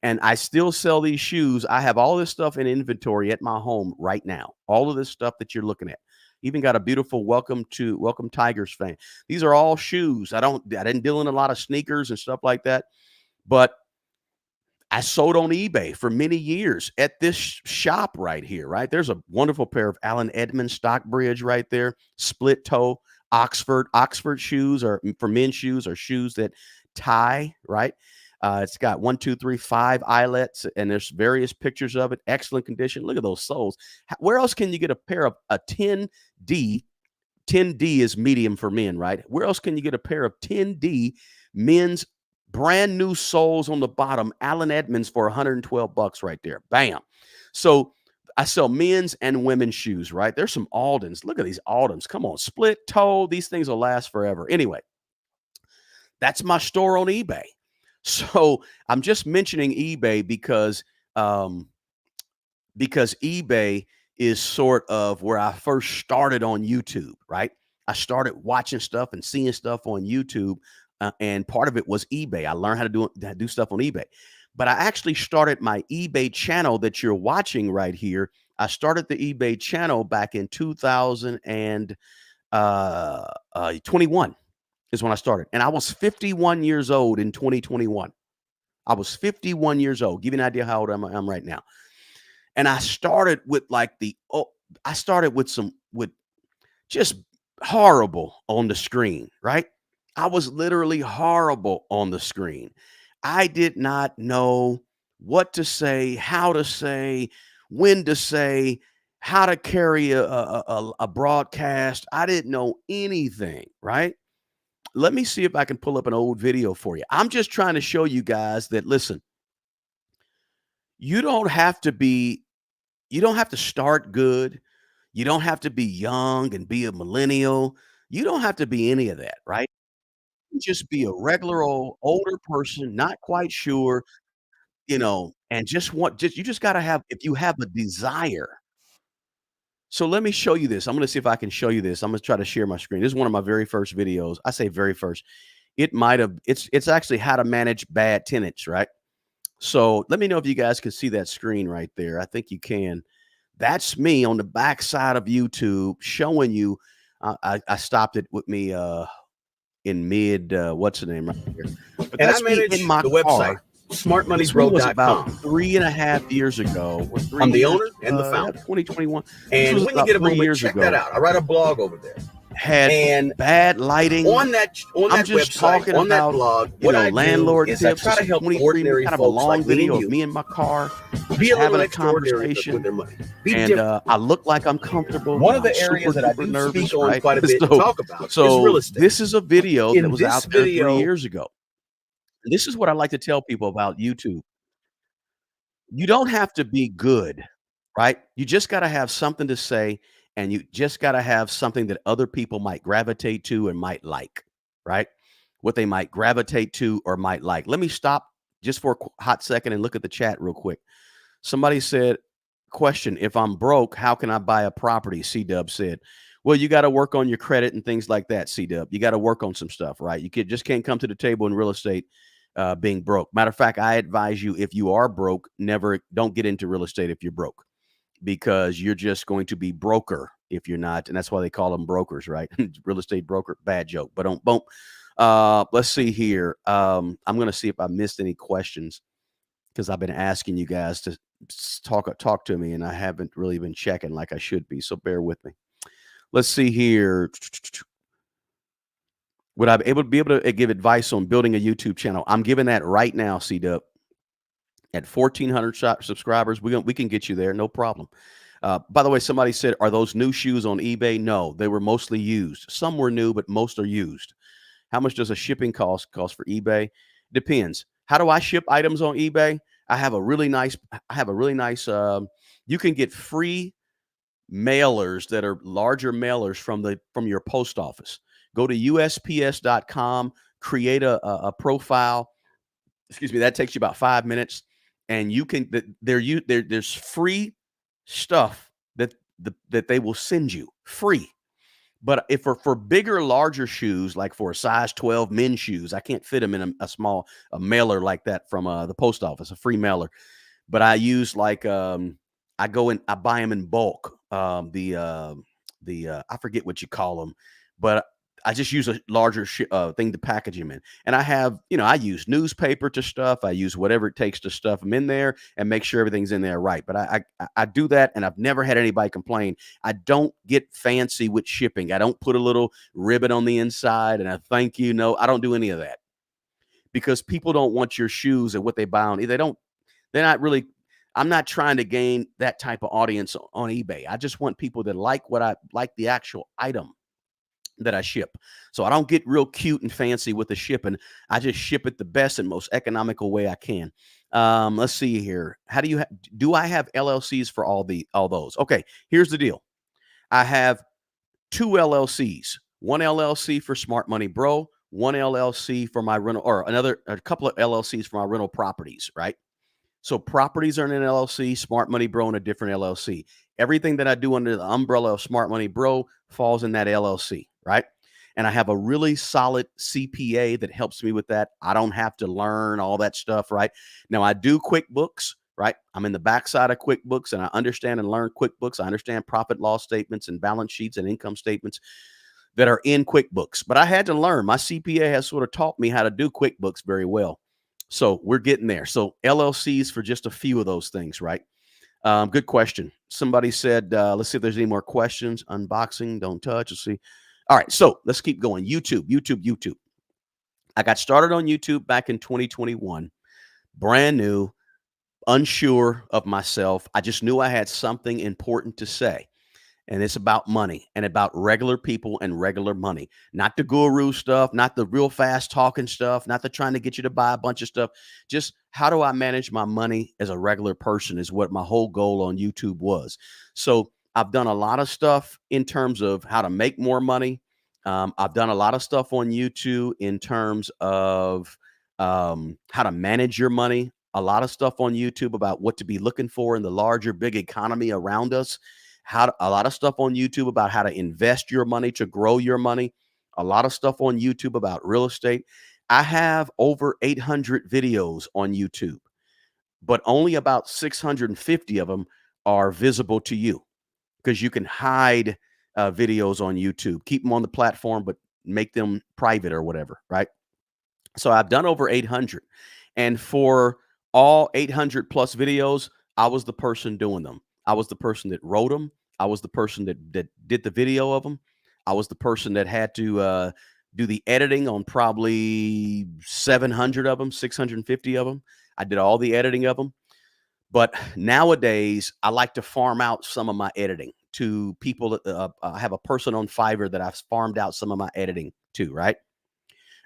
And I still sell these shoes. I have all this stuff in inventory at my home right now. All of this stuff that you're looking at. Even got a beautiful welcome Tigers fan. These are all shoes. I didn't deal in a lot of sneakers and stuff like that. But I sold on eBay for many years at this shop right here, right? There's a wonderful pair of Allen Edmonds Stockbridge right there, split toe, Oxford. Oxford shoes are for men's shoes are shoes that tie, right? It's got 1, 2, 3, 5 eyelets, and there's various pictures of it. Excellent condition. Look at those soles. Where else can you get a pair of a 10D? 10D is medium for men, right? Where else can you get a pair of 10D men's brand new soles on the bottom, Allen Edmonds for $112 right there. Bam. So I sell men's and women's shoes, right? There's some Aldens. Look at these Aldens. Come on, split toe. These things will last forever. Anyway, that's my store on eBay. So I'm just mentioning eBay because eBay is sort of where I first started on YouTube, right? I started watching stuff and seeing stuff on YouTube, and part of it was eBay. I learned how to do stuff on eBay. But I actually started my eBay channel that you're watching right here. I started the eBay channel back in 2021 is when I started. And I was 51 years old in 2021. I was 51 years old. Give you an idea how old I'm right now. And I started with with just horrible on the screen, right? I was literally horrible on the screen. I did not know what to say, how to say, when to say, how to carry a broadcast. I didn't know anything, right? Let me see if I can pull up an old video for you. I'm just trying to show you guys that, listen, you don't have to start good. You don't have to be young and be a millennial. You don't have to be any of that, right? Just be a regular old older person, not quite sure, and just you just gotta have if you have a desire. So let me show you this. I'm gonna see if I can show you this. I'm gonna try to share my screen. This is one of my very first videos. I say very first. It's actually how to manage bad tenants, right? So let me know if you guys can see that screen right there. I think you can. That's me on the backside of YouTube showing you. I stopped it with me in mid what's the name right here. But And I that's me in manage my the website, car. This one was about smartmoneygrow.com. 3.5 years ago, or 3 I'm the years, owner and the yeah, founder. 2021. This And was when you about get a 3 moment, years check that ago. out. I write a blog over there. Had And bad lighting. on that I'm just website, talking on that about, blog, what I do landlord is I tips. try This to is help 23 minutes, ordinary kind of a folks long like me and video of you me in my car, be just a little having a extraordinary with conversation, their money. Be and, different. I look like I'm comfortable, One but of I'm the super areas that I duper do speak nervous, on right? quite a bit and So talk about is real so estate. this is a video that In was this out there 3 video, years ago. This is what I like to tell people about YouTube. You don't have to be good, right? You just gotta have something to say, and you just gotta have something that other people might gravitate to and might like, right? What they might gravitate to or might like. Let me stop just for a hot second and look at the chat real quick. Somebody said, question, if I'm broke, how can I buy a property? C-Dub said, well, you got to work on your credit and things like that, C-Dub. You got to work on some stuff, right? Just can't come to the table in real estate being broke. Matter of fact, I advise you, if you are broke, don't get into real estate if you're broke, because you're just going to be broker if you're not. And that's why they call them brokers, right? Real estate broker, bad joke. But don't, boom. Let's see here. I'm going to see if I missed any questions, because I've been asking you guys to talk to me, and I haven't really been checking like I should be. So bear with me. Let's see here. Would I be able to give advice on building a YouTube channel? I'm giving that right now, C-Dub. At 1,400 subscribers, we can get you there, no problem. By the way, somebody said, are those new shoes on eBay? No, they were mostly used. Some were new, but most are used. How much does a shipping cost for eBay? Depends. How do I ship items on eBay? I have a really nice. You can get free mailers that are larger mailers from your post office. Go to USPS.com, create a profile. Excuse me. That takes you about 5 minutes, and you can there's free stuff that they will send you free. But if for bigger, larger shoes, like for a size 12 men's shoes, I can't fit them in a small mailer like that from the post office, a free mailer. But I use I go and I buy them in bulk. I forget what you call them, but I just use a larger thing to package them in. And I have, I use newspaper to stuff. I use whatever it takes to stuff them in there and make sure everything's in there right. But I do that, and I've never had anybody complain. I don't get fancy with shipping. I don't put a little ribbon on the inside and a thank you. No, I don't do any of that, because people don't want your shoes and what they buy on. They're not really. I'm not trying to gain that type of audience on eBay. I just want people that like what I like, the actual item that I ship. So I don't get real cute and fancy with the shipping. I just ship it the best and most economical way I can. Let's see here. How do I have LLCs for all those? Okay, here's the deal. I have two LLCs. One LLC for Smart Money Bro, one LLC for my rental, or a couple of LLCs for my rental properties, right? So properties are in an LLC, Smart Money Bro in a different LLC. Everything that I do under the umbrella of Smart Money Bro falls in that LLC, right? And I have a really solid CPA that helps me with that. I don't have to learn all that stuff, right? Now I do QuickBooks, right? I'm in the backside of QuickBooks, and I understand and learn QuickBooks. I understand profit loss statements and balance sheets and income statements that are in QuickBooks. But I had to learn. My CPA has sort of taught me how to do QuickBooks very well. So we're getting there. So LLCs for just a few of those things, right? Good question. Somebody said, let's see if there's any more questions. Unboxing, don't touch. Let's see. All right, so let's keep going. YouTube. I got started on YouTube back in 2021, brand new, unsure of myself. I just knew I had something important to say. And it's about money and about regular people and regular money, not the guru stuff, not the real fast talking stuff, not the trying to get you to buy a bunch of stuff. Just how do I manage my money as a regular person is what my whole goal on YouTube was. So I've done a lot of stuff in terms of how to make more money. I've done a lot of stuff on YouTube in terms of how to manage your money. A lot of stuff on YouTube about what to be looking for in the larger, big economy around us. A lot of stuff on YouTube about how to invest your money to grow your money. A lot of stuff on YouTube about real estate. I have over 800 videos on YouTube, but only about 650 of them are visible to you because you can hide videos on YouTube, keep them on the platform, but make them private or whatever, right? So I've done over 800. And for all 800 plus videos, I was the person doing them. I was the person that wrote them. I was the person that did the video of them. I was the person that had to do the editing on probably 700 of them, 650 of them. I did all the editing of them. But nowadays, I like to farm out some of my editing to people that I have a person on Fiverr that I've farmed out some of my editing to, right?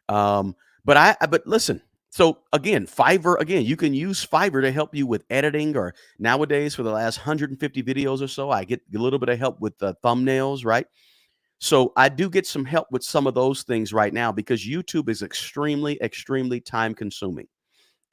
Um, but listen, so again, Fiverr, again, you can use Fiverr to help you with editing, or nowadays for the last 150 videos or so, I get a little bit of help with the thumbnails, right? So I do get some help with some of those things right now because YouTube is extremely, extremely time consuming.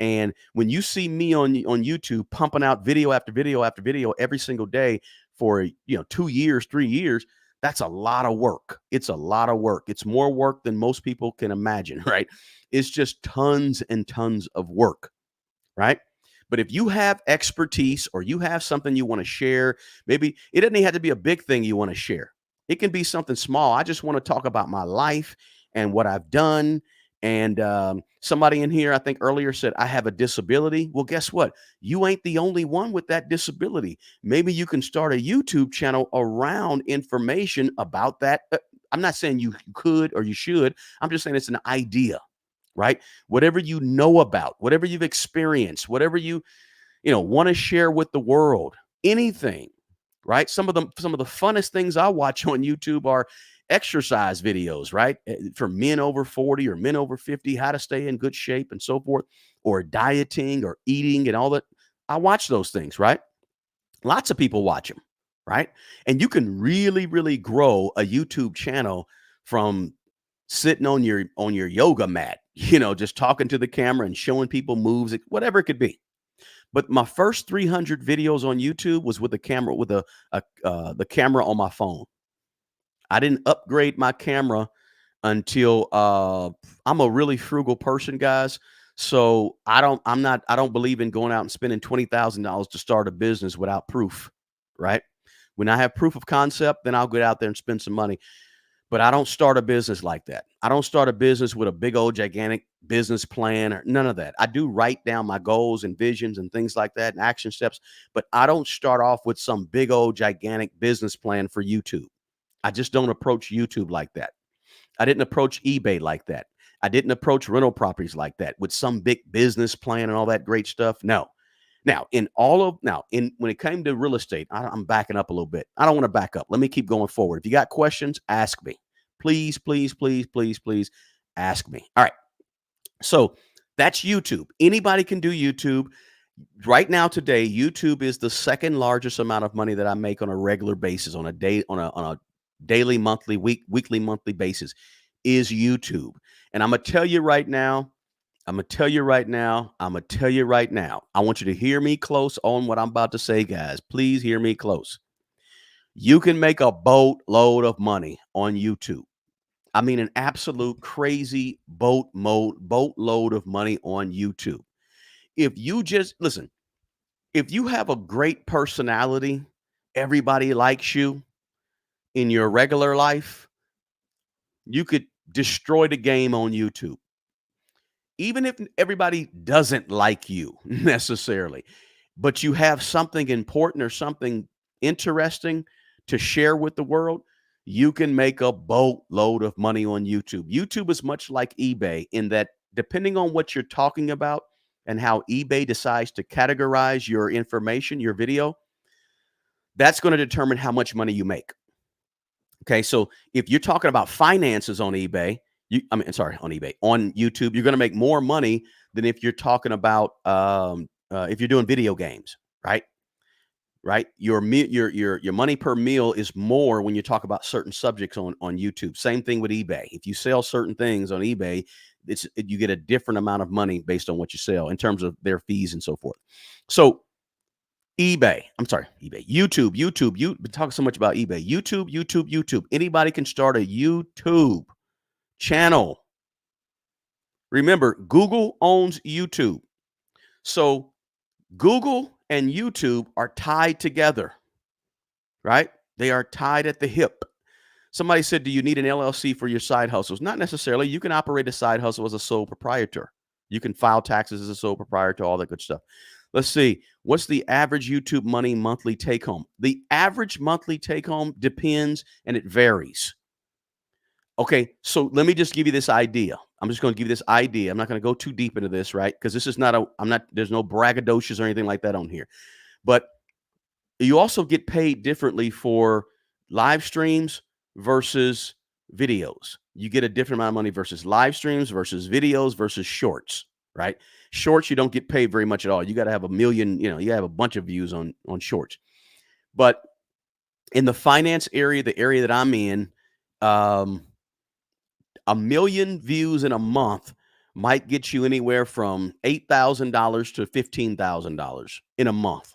And when you see me on YouTube pumping out video after video after video every single day for 2 years, 3 years, that's a lot of work. It's a lot of work. It's more work than most people can imagine, right? It's just tons and tons of work, right? But if you have expertise or you have something you want to share, maybe it doesn't even have to be a big thing you want to share. It can be something small. I just want to talk about my life and what I've done. And somebody in here, I think earlier said, I have a disability. Well, guess what? You ain't the only one with that disability. Maybe you can start a YouTube channel around information about that. I'm not saying you could or you should. I'm just saying it's an idea, right? Whatever you know about, whatever you've experienced, whatever you want to share with the world, anything, right? Some of the funnest things I watch on YouTube are exercise videos, right? For men over 40 or men over 50, how to stay in good shape and so forth, or dieting or eating and all that. I watch those things, right? Lots of people watch them, right? And you can really, really grow a YouTube channel from sitting on your yoga mat, just talking to the camera and showing people moves, whatever it could be. But my first 300 videos on YouTube was with the camera, with the camera on my phone. I didn't upgrade my camera until I'm a really frugal person, guys. So I don't believe in going out and spending $20,000 to start a business without proof, right? When I have proof of concept, then I'll get out there and spend some money. But I don't start a business like that. I don't start a business with a big old gigantic business plan or none of that. I do write down my goals and visions and things like that and action steps, but I don't start off with some big old gigantic business plan for YouTube. I just don't approach YouTube like that. I didn't approach eBay like that. I didn't approach rental properties like that with some big business plan and all that great stuff. No. In when it came to real estate, I'm backing up a little bit. I don't want to back up. Let me keep going forward. If you got questions, ask me. Please, please, please, please, please ask me. All right. So that's YouTube. Anybody can do YouTube. Right now, today, YouTube is the second largest amount of money that I make on a regular basis, on a daily, monthly, weekly, monthly basis, is YouTube. And I'm gonna tell you right now. I'm gonna tell you right now. I'm gonna tell you right now. I want you to hear me close on what I'm about to say, guys. Please hear me close. You can make a boatload of money on YouTube. I mean, an absolute crazy boatload of money on YouTube. If you just listen, if you have a great personality, everybody likes you in your regular life, you could destroy the game on YouTube. Even if everybody doesn't like you necessarily, but you have something important or something interesting to share with the world, you can make a boatload of money on YouTube. YouTube is much like eBay in that, depending on what you're talking about and how eBay decides to categorize your information, your video, that's going to determine how much money you make. Okay, so if you're talking about finances on eBay, on eBay, on YouTube, you're going to make more money than if you're talking about if you're doing video games, right? right? Your money per meal is more when you talk about certain subjects on YouTube. Same thing with eBay. If you sell certain things on eBay, you get a different amount of money based on what you sell in terms of their fees and so forth. So YouTube. You've been talking so much about eBay. YouTube. Anybody can start a YouTube channel. Remember, Google owns YouTube. So Google and YouTube are tied together, right? They are tied at the hip. Somebody said, do you need an LLC for your side hustles? Not necessarily. You can operate a side hustle as a sole proprietor. You can file taxes as a sole proprietor, all that good stuff. Let's see. What's the average YouTube money monthly take home? The average monthly take home depends and it varies. Okay, so let me just give you this idea. I'm just going to give you this idea. I'm not going to go too deep into this, right? Because this is not there's no braggadocious or anything like that on here. But you also get paid differently for live streams versus videos. You get a different amount of money versus live streams versus videos versus shorts, right? Shorts, you don't get paid very much at all. You got to have a million, you have a bunch of views on shorts. But in the finance area, the area that I'm in, 1,000,000 views in a month might get you anywhere from $8,000 to $15,000 in a month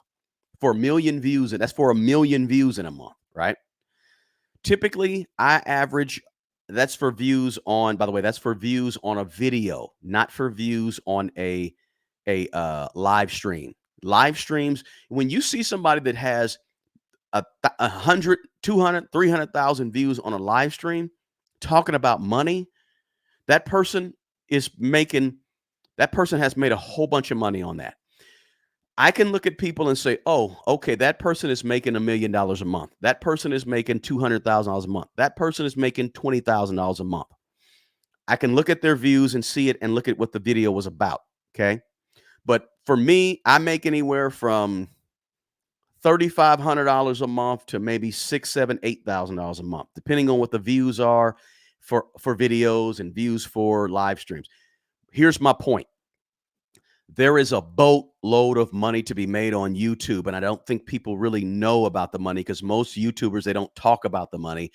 for 1,000,000 views. And that's for 1,000,000 views in a month, right? Typically, I average, that's for views on, by the way, that's for views on a video, not for views on a live stream. Live streams, when you see somebody that has 100, 200, 300,000 views on a live stream talking about money, that person has made a whole bunch of money on that. I can look at people and say, oh, okay, that person is making $1 million a month. That person is making $200,000 a month. That person is making $20,000 a month. I can look at their views and see it and look at what the video was about. Okay. But for me, I make anywhere from $3,500 a month to maybe $6,000, $7,000, $8,000 a month, depending on what the views are for videos and views for live streams. Here's my point. There is a boatload of money to be made on YouTube, and I don't think people really know about the money because most YouTubers, they don't talk about the money.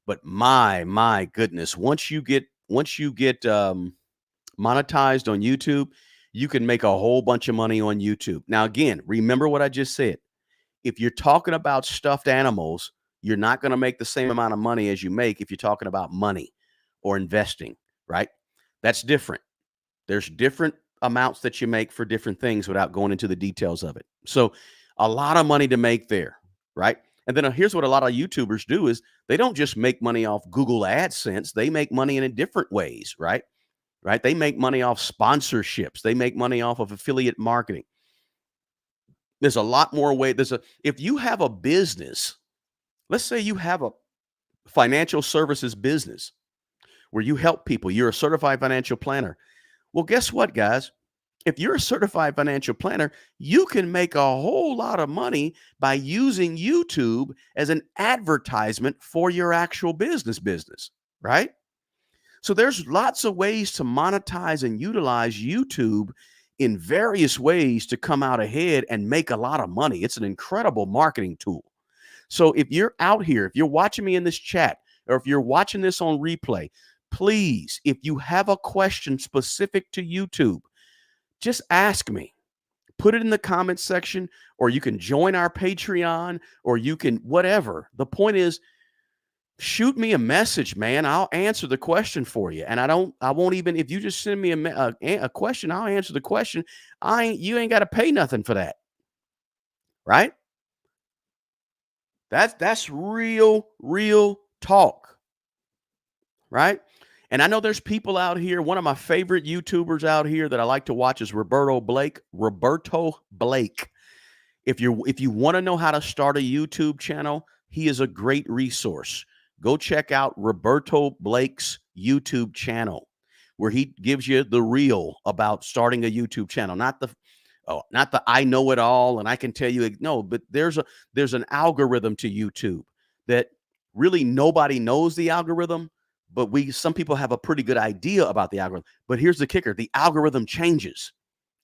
But my goodness, once you get monetized on YouTube, you can make a whole bunch of money on YouTube. Now, again, remember what I just said. If you're talking about stuffed animals, you're not going to make the same amount of money as you make if you're talking about money or investing, right? That's different. There's different amounts that you make for different things without going into the details of it. So a lot of money to make there, right? And then here's what a lot of YouTubers do is they don't just make money off Google AdSense. They make money in different ways, right? Right? They make money off sponsorships. They make money off of affiliate marketing. There's a lot more way. If you have a business, let's say you have a financial services business where you help people, you're a certified financial planner. Well, guess what, guys? If you're a certified financial planner, you can make a whole lot of money by using YouTube as an advertisement for your actual business, right? So there's lots of ways to monetize and utilize YouTube in various ways to come out ahead and make a lot of money. It's an incredible marketing tool. So if you're out here, if you're watching me in this chat, or if you're watching this on replay, please, if you have a question specific to YouTube, just ask me. Put it in the comments section, or you can join our Patreon, or you can whatever. The point is, shoot me a message, man. I'll answer the question for you. And I won't even, if you just send me a question, I'll answer the question. You ain't got to pay nothing for that. Right? That's real talk. Right? And I know there's people out here. One of my favorite YouTubers out here that I like to watch is Roberto Blake. If you want to know how to start a YouTube channel, he is a great resource. Go check out Roberto Blake's YouTube channel, where he gives you the real about starting a YouTube channel, not the I know it all and I can tell you no, but there's an algorithm to YouTube that really nobody knows the algorithm. But some people have a pretty good idea about the algorithm. But here's the kicker. The algorithm changes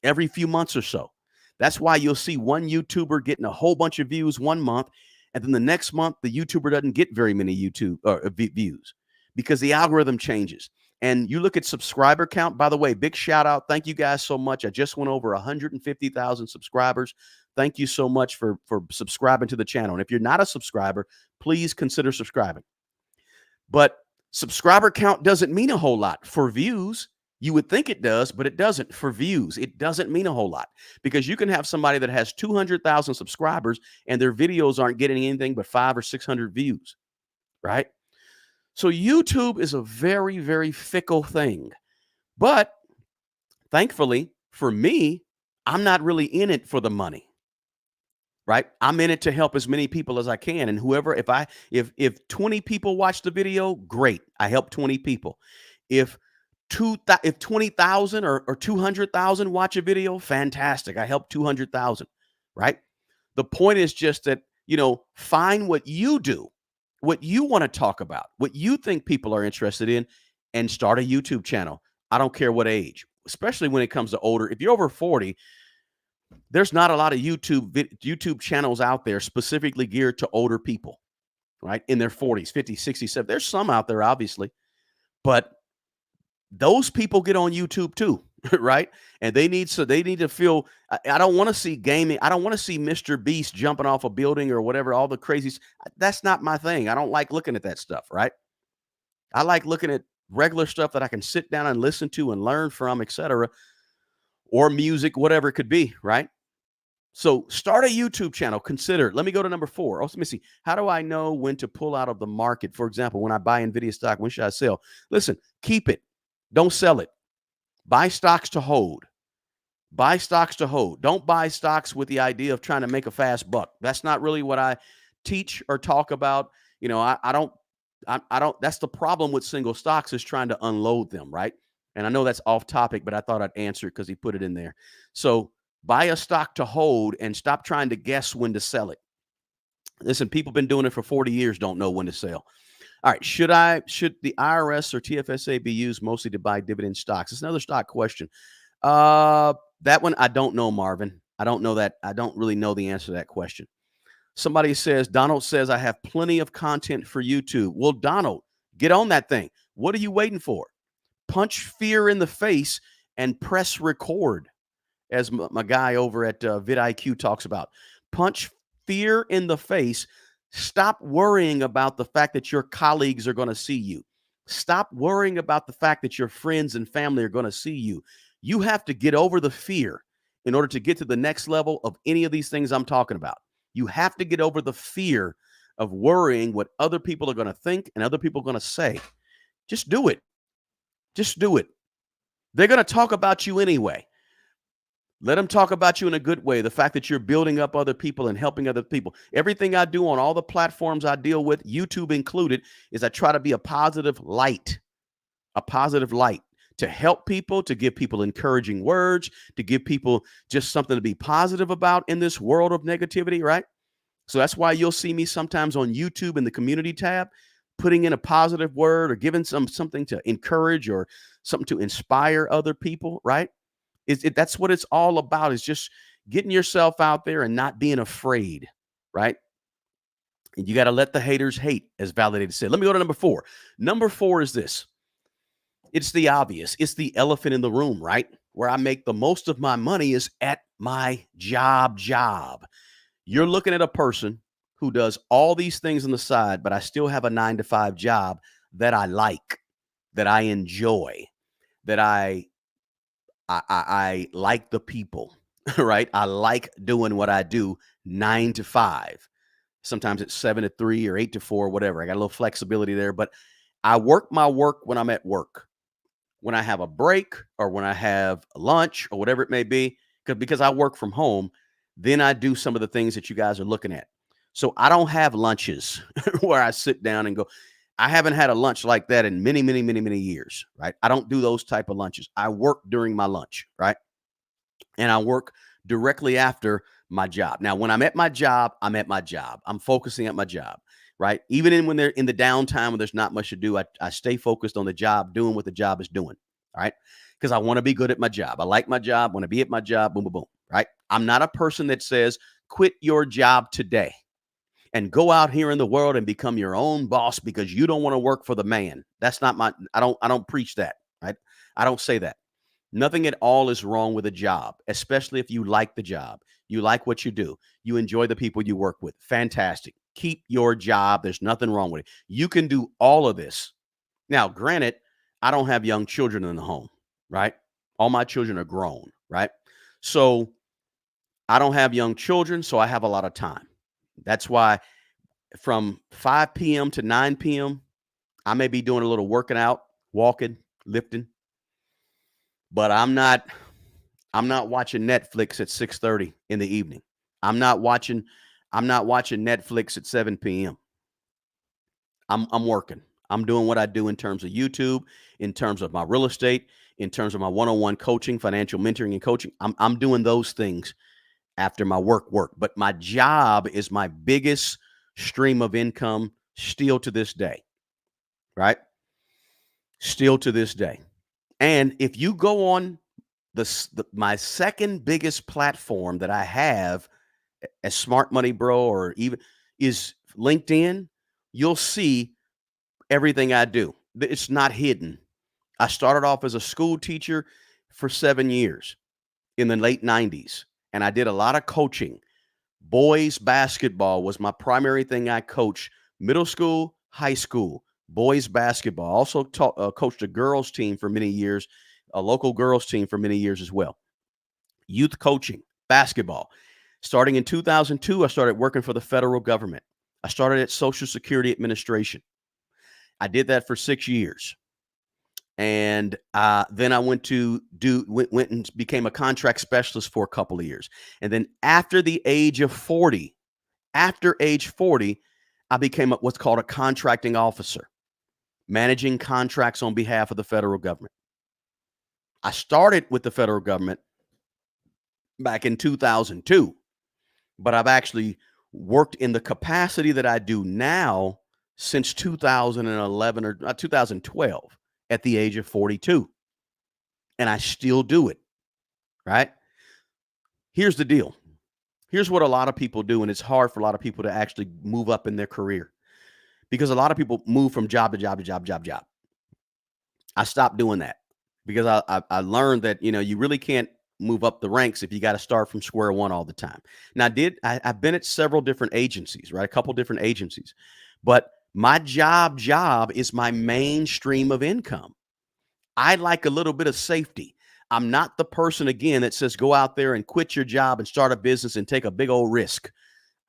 every few months or so. That's why you'll see one YouTuber getting a whole bunch of views one month, and then the next month the YouTuber doesn't get very many YouTube or views because the algorithm changes. And you look at subscriber count, by the way, big shout out. Thank you guys so much. I just went over 150,000 subscribers. Thank you so much for subscribing to the channel. And if you're not a subscriber, please consider subscribing. But subscriber count doesn't mean a whole lot for views. You would think it does, but it doesn't. For views, it doesn't mean a whole lot, because you can have somebody that has 200,000 subscribers and their videos aren't getting anything but 500 or 600 views, right? So YouTube is a very, very fickle thing. But thankfully for me, I'm not really in it for the money, right? I'm in it to help as many people as I can. And whoever, if 20 people watch the video, great. I help 20 people. If 20,000 or 200,000 watch a video, fantastic. I help 200,000, right? The point is just that, find what you do, what you want to talk about, what you think people are interested in, and start a YouTube channel. I don't care what age, especially when it comes to older. If you're over 40, there's not a lot of YouTube channels out there specifically geared to older people, right? In their 40s, 50s, 60s, 70s. There's some out there, obviously, but those people get on YouTube too, right? And they need to feel. I don't want to see gaming. I don't want to see Mr. Beast jumping off a building or whatever. All the crazies. That's not my thing. I don't like looking at that stuff, right? I like looking at regular stuff that I can sit down and listen to and learn from, etc., or music, whatever it could be, right? So start a YouTube channel. Consider it. Let me go to number 4. Oh, let me see. How do I know when to pull out of the market? For example, when I buy NVIDIA stock, when should I sell? Listen, keep it. Don't sell it. Buy stocks to hold. Buy stocks to hold. Don't buy stocks with the idea of trying to make a fast buck. That's not really what I teach or talk about. I don't. That's the problem with single stocks, is trying to unload them, right? And I know that's off topic, but I thought I'd answer it because he put it in there. So buy a stock to hold and stop trying to guess when to sell it. Listen, people been doing it for 40 years, don't know when to sell. All right, should the IRS or TFSA be used mostly to buy dividend stocks? It's another stock question. That one, I don't know, Marvin. I don't know that. I don't really know the answer to that question. Somebody says, Donald says, I have plenty of content for YouTube. Well, Donald, get on that thing. What are you waiting for? Punch fear in the face and press record, as my guy over at vidIQ talks about. Punch fear in the face. Stop worrying about the fact that your colleagues are going to see you. Stop worrying about the fact that your friends and family are going to see you. You have to get over the fear in order to get to the next level of any of these things I'm talking about. You have to get over the fear of worrying what other people are going to think and other people are going to say. Just do it. Just do it. They're going to talk about you anyway. Let them talk about you in a good way. The fact that you're building up other people and helping other people. Everything I do on all the platforms I deal with, YouTube included, is I try to be a positive light to help people, to give people encouraging words, to give people just something to be positive about in this world of negativity, right? So that's why you'll see me sometimes on YouTube in the community tab, putting in a positive word or giving something to encourage or something to inspire other people, right? That's what it's all about, is just getting yourself out there and not being afraid, right? And you got to let the haters hate, as Validated said. Let me go to number 4. Number 4 is this. It's the obvious. It's the elephant in the room, right? Where I make the most of my money is at my job. You're looking at a person who does all these things on the side, but I still have a 9-to-5 job that I like, that I enjoy, that I like the people, right? I like doing what I do 9 to 5. Sometimes it's 7 to 3 or 8 to 4, whatever. I got a little flexibility there, but I work my work when I'm at work. When I have a break or when I have lunch or whatever it may be, because I work from home, then I do some of the things that you guys are looking at. So I don't have lunches where I sit down and go. I haven't had a lunch like that in many, many, many, many years, right? I don't do those type of lunches. I work during my lunch, right? And I work directly after my job. Now, when I'm at my job, I'm at my job. I'm focusing at my job, right? Even when they're in the downtime when there's not much to do, I stay focused on the job, doing what the job is doing, all right? Because I want to be good at my job. I like my job, want to be at my job, boom, boom, boom. right? I'm not a person that says, quit your job today and go out here in the world and become your own boss because you don't want to work for the man. That's not my, I don't preach that, right? I don't say that. Nothing at all is wrong with a job, especially if you like the job. You like what you do. You enjoy the people you work with. Fantastic. Keep your job. There's nothing wrong with it. You can do all of this. Now, granted, I don't have young children in the home, right? All my children are grown, right? So I don't have young children, so I have a lot of time. That's why from 5 p.m. to 9 p.m., I may be doing a little working out, walking, lifting, but I'm not watching Netflix at 6:30 in the evening. I'm not watching I'm not watching Netflix at 7 p.m. I'm working. I'm doing what I do in terms of YouTube, in terms of my real estate, in terms of my one-on-one coaching, financial mentoring and coaching. I'm doing those things after my work. But my job is my biggest stream of income still to this day, right? Still to this day. And if you go on my second biggest platform that I have as Smart Money Bro or even is LinkedIn, you'll see everything I do. It's not hidden. I started off as a school teacher for 7 years in the late 90s, and I did a lot of coaching. Boys basketball was my primary thing I coached, middle school, high school, boys basketball. Also coached a girls team for many years, a local girls team for many years as well. Youth coaching, basketball. Starting in 2002, I started working for the federal government. I started at Social Security Administration. I did that for 6 years. And then I went and became a contract specialist for a couple of years. And then after age 40, I became what's called a contracting officer, managing contracts on behalf of the federal government. I started with the federal government back in 2002, but I've actually worked in the capacity that I do now since 2011 or 2012 at the age of 42. And I still do it, right? Here's the deal. Here's what a lot of people do, and it's hard for a lot of people to actually move up in their career because a lot of people move from job to job to job, job, job. I stopped doing that because I learned that, you really can't move up the ranks if you got to start from square one all the time. Now, I've been at several different agencies, right? A couple different agencies, but my job is my main stream of income. I like a little bit of safety. I'm not the person, again, that says go out there and quit your job and start a business and take a big old risk.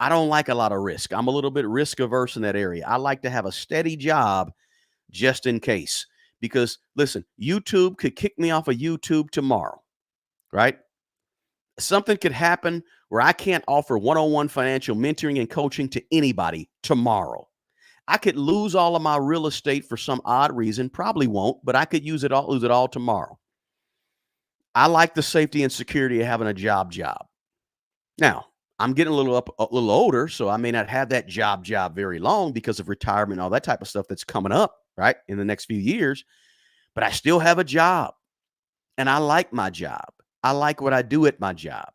I don't like a lot of risk. I'm a little bit risk averse in that area. I like to have a steady job just in case. Because listen, YouTube could kick me off of YouTube tomorrow, right? Something could happen where I can't offer one-on-one financial mentoring and coaching to anybody tomorrow. I could lose all of my real estate for some odd reason. Probably won't, but I could lose it all tomorrow. I like the safety and security of having a job. Now, I'm getting a little older, so I may not have that job very long because of retirement and all that type of stuff that's coming up, right, in the next few years. But I still have a job, and I like my job. I like what I do at my job,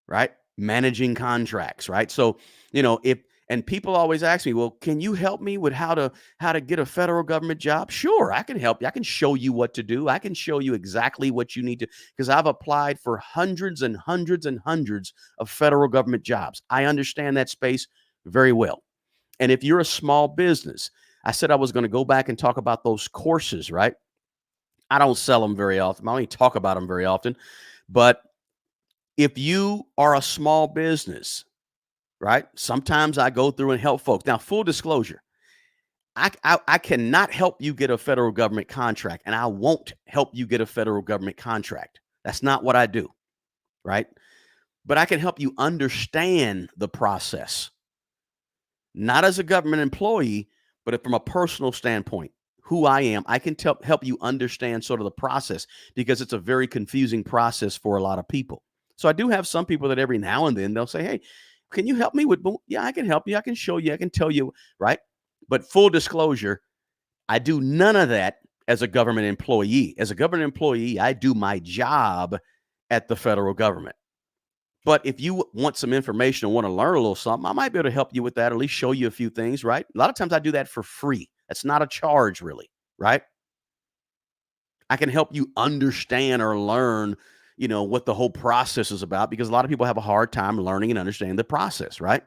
right? Managing contracts, right? So, and people always ask me, well, can you help me with how to get a federal government job? Sure, I can help you. I can show you what to do. I can show you exactly what you need to, because I've applied for hundreds and hundreds and hundreds of federal government jobs. I understand that space very well. And if you're a small business, I said I was going to go back and talk about those courses, right? I don't sell them very often. I only talk about them very often. But if you are a small business, right? Sometimes I go through and help folks. Now, full disclosure, I cannot help you get a federal government contract, and I won't help you get a federal government contract. That's not what I do, right? But I can help you understand the process, not as a government employee, but from a personal standpoint, who I am. I can help you understand sort of the process because it's a very confusing process for a lot of people. So I do have some people that every now and then they'll say, hey, can you help me with, yeah, I can help you. I can show you. I can tell you, right? But full disclosure, I do none of that as a government employee. As a government employee, I do my job at the federal government. But if you want some information and want to learn a little something, I might be able to help you with that, or at least show you a few things, right? A lot of times I do that for free. That's not a charge, really, right? I can help you understand or learn, what the whole process is about, because a lot of people have a hard time learning and understanding the process, right?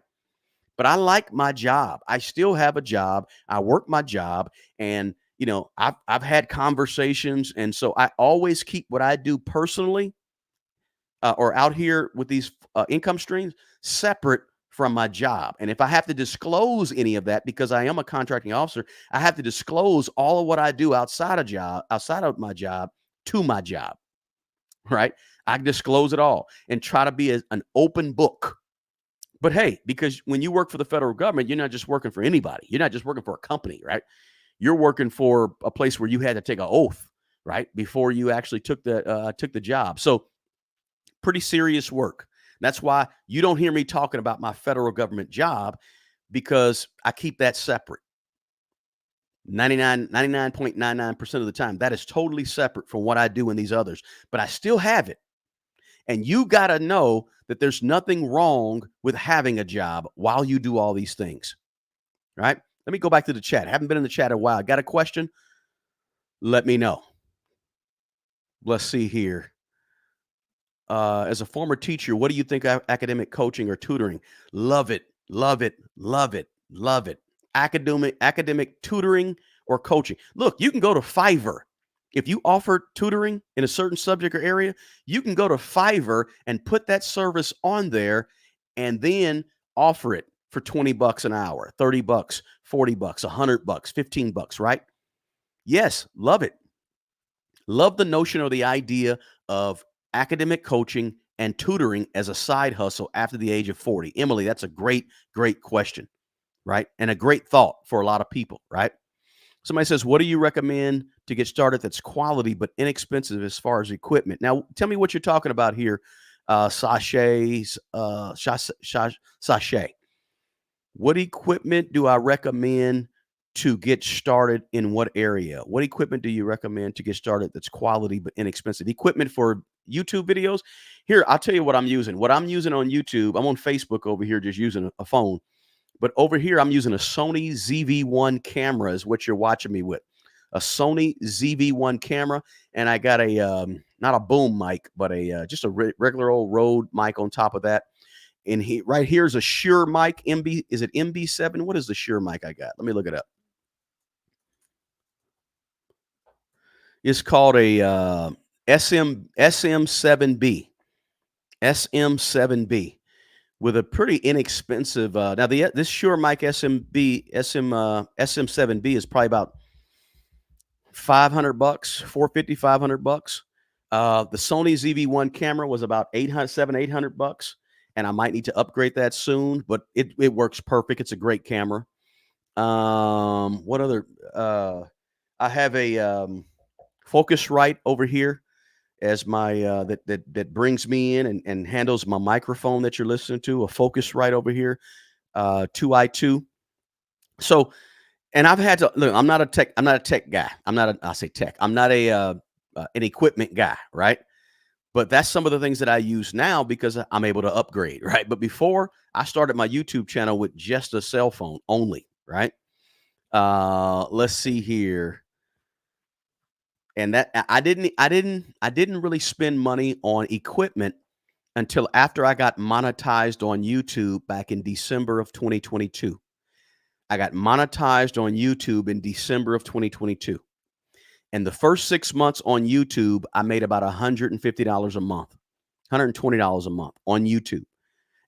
But I like my job. I still have a job. I work my job, and I've had conversations, and so I always keep what I do personally, or out here with these income streams, separate from my job. And if I have to disclose any of that, because I am a contracting officer, I have to disclose all of what I do outside of my job, to my job, right? I disclose it all and try to be an open book. But hey, because when you work for the federal government, you're not just working for anybody. You're not just working for a company, right? You're working for a place where you had to take an oath, right, before you actually took the job. So pretty serious work. That's why you don't hear me talking about my federal government job, because I keep that separate. 99.99% of the time, that is totally separate from what I do in these others, but I still have it. And you got to know that there's nothing wrong with having a job while you do all these things, right? Let me go back to the chat. I haven't been in the chat in a while. Got a question? Let me know. Let's see here. As a former teacher, what do you think of academic coaching or tutoring? Love it, love it, love it, love it. Academic tutoring or coaching. Look, you can go to Fiverr. If you offer tutoring in a certain subject or area, you can go to Fiverr and put that service on there, and then offer it for $20 an hour, $30, $40, $100, $15, right? Yes, love it. Love the notion or the idea of academic coaching and tutoring as a side hustle after the age of 40. Emily, that's a great, great question, right? And a great thought for a lot of people, right? Somebody says, what do you recommend to get started that's quality but inexpensive as far as equipment? Now, tell me what you're talking about here, Sachet. What equipment do I recommend to get started in what area? What equipment do you recommend to get started that's quality but inexpensive? Equipment for YouTube videos? Here, I'll tell you what I'm using. What I'm using on YouTube, I'm on Facebook over here just using a phone. But over here, I'm using a Sony ZV-1 camera is what you're watching me with. A Sony ZV-1 camera. And I got a, not a boom mic, but just a regular old Rode mic on top of that. And right here is a Shure mic. Is it MB7? What is the Shure mic I got? Let me look it up. It's called a SM7B. SM7B. With a pretty inexpensive, now this Shure mic SM7B is probably about $500, $450, $500. The Sony ZV-1 camera was about $800 and I might need to upgrade that soon, but it works perfect. It's a great camera. What other? I have a Focusrite over here as my that brings me in and handles my microphone that you're listening to. A Focusrite over here, 2i2. So, and I've had to look. I'm not a tech guy. I say tech. I'm not an equipment guy, right? But that's some of the things that I use now because I'm able to upgrade, right? But before, I started my YouTube channel with just a cell phone only, right? Let's see here. And that I didn't really spend money on equipment until after I got monetized on YouTube back in December of 2022. I got monetized on YouTube in December of 2022. And the first 6 months on YouTube, I made about $150 a month, $120 a month on YouTube.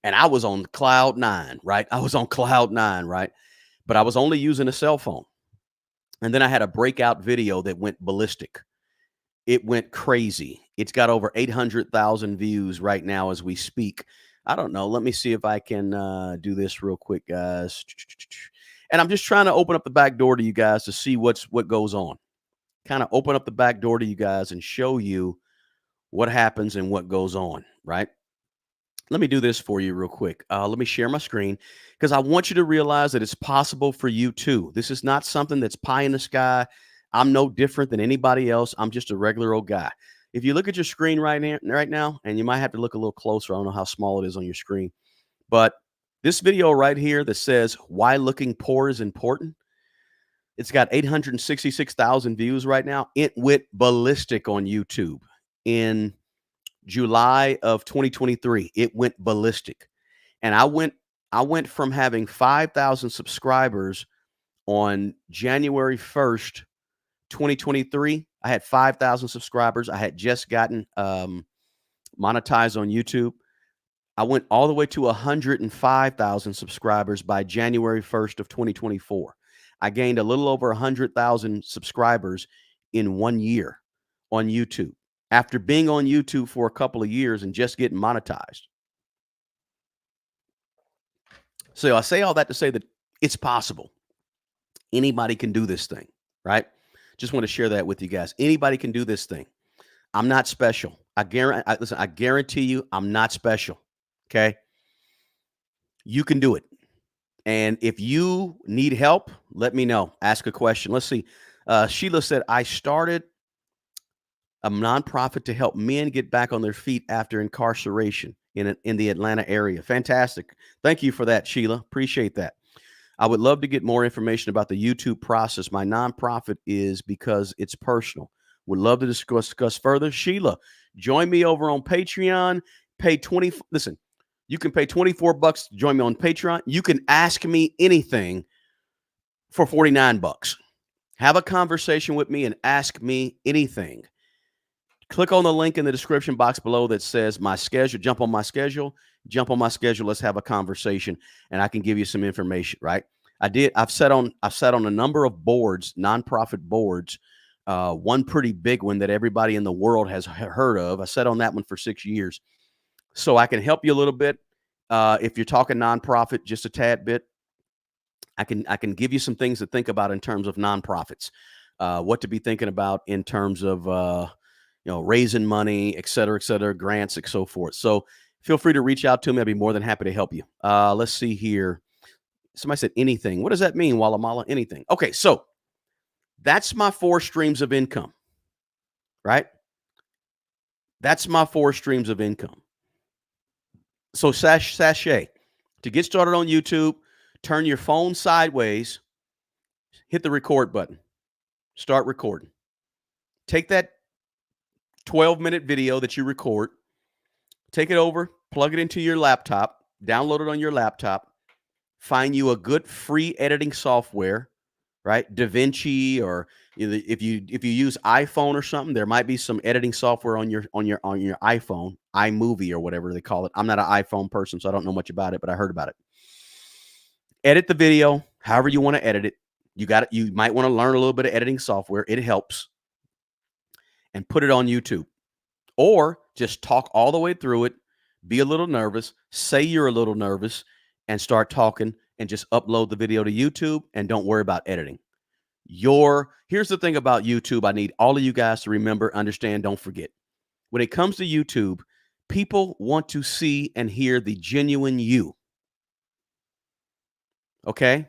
And I was on cloud nine, right? I was on cloud nine, right? But I was only using a cell phone. And then I had a breakout video that went ballistic. It went crazy. It's got over 800,000 views right now as we speak. I don't know. Let me see if I can do this real quick, guys. And I'm just trying to open up the back door to you guys to see what goes on. Kind of open up the back door to you guys and show you what happens and what goes on, right? Let me do this for you real quick. Let me share my screen because I want you to realize that it's possible for you too. This is not something that's pie in the sky. I'm no different than anybody else. I'm just a regular old guy. if you look at your screen right now, and you might have to look a little closer. I don't know how small it is on your screen, but this video right here that says why looking poor is important, it's got 866,000 views right now. It went ballistic on YouTube in July of 2023. It went ballistic. And I went from having 5,000 subscribers on January 1st, 2023. I had 5,000 subscribers. I had just gotten monetized on YouTube. I went all the way to 105,000 subscribers by January 1st of 2024. I gained a little over 100,000 subscribers in 1 year on YouTube after being on YouTube for a couple of years and just getting monetized. So I say all that to say that it's possible. Anybody can do this thing, right? Just want to share that with you guys. Anybody can do this thing. I'm not special. I guarantee you I'm not special. Okay? You can do it. And if you need help, let me know. Ask a question. Let's see. Sheila said, I started a nonprofit to help men get back on their feet after incarceration in the Atlanta area. Fantastic. Thank you for that, Sheila. Appreciate that. I would love to get more information about the YouTube process. My nonprofit is because it's personal. Would love to discuss further. Sheila, join me over on Patreon. Listen, you can pay $24 to join me on Patreon. You can ask me anything for $49. Have a conversation with me and ask me anything. Click on the link in the description box below that says my schedule. Jump on my schedule. Let's have a conversation, and I can give you some information, right? I've sat on a number of boards, nonprofit boards, one pretty big one that everybody in the world has heard of. I sat on that one for 6 years. So I can help you a little bit. If you're talking nonprofit, just a tad bit, I can give you some things to think about in terms of nonprofits, what to be thinking about in terms of raising money, et cetera, grants, and so forth. So feel free to reach out to me. I'd be more than happy to help you. Let's see here. Somebody said anything. What does that mean, Walamala? Anything. Okay, so that's my 4 streams of income, right? That's my 4 streams of income. So sachet, to get started on YouTube, turn your phone sideways, hit the record button, start recording. Take that 12-minute video that you record, take it over, plug it into your laptop, download it on your laptop, find you a good free editing software, right? DaVinci, or if you use iPhone or something, there might be some editing software on your iPhone, iMovie or whatever they call it. I'm not an iPhone person, so I don't know much about it, but I heard about it. Edit the video however you want to edit it. You might want to learn a little bit of editing software. It helps. And put it on YouTube. Or just talk all the way through it, be a little nervous, say you're a little nervous, and start talking and just upload the video to YouTube and don't worry about editing. Here's the thing about YouTube I need all of you guys to remember, understand, don't forget. When it comes to YouTube, people want to see and hear the genuine you. Okay?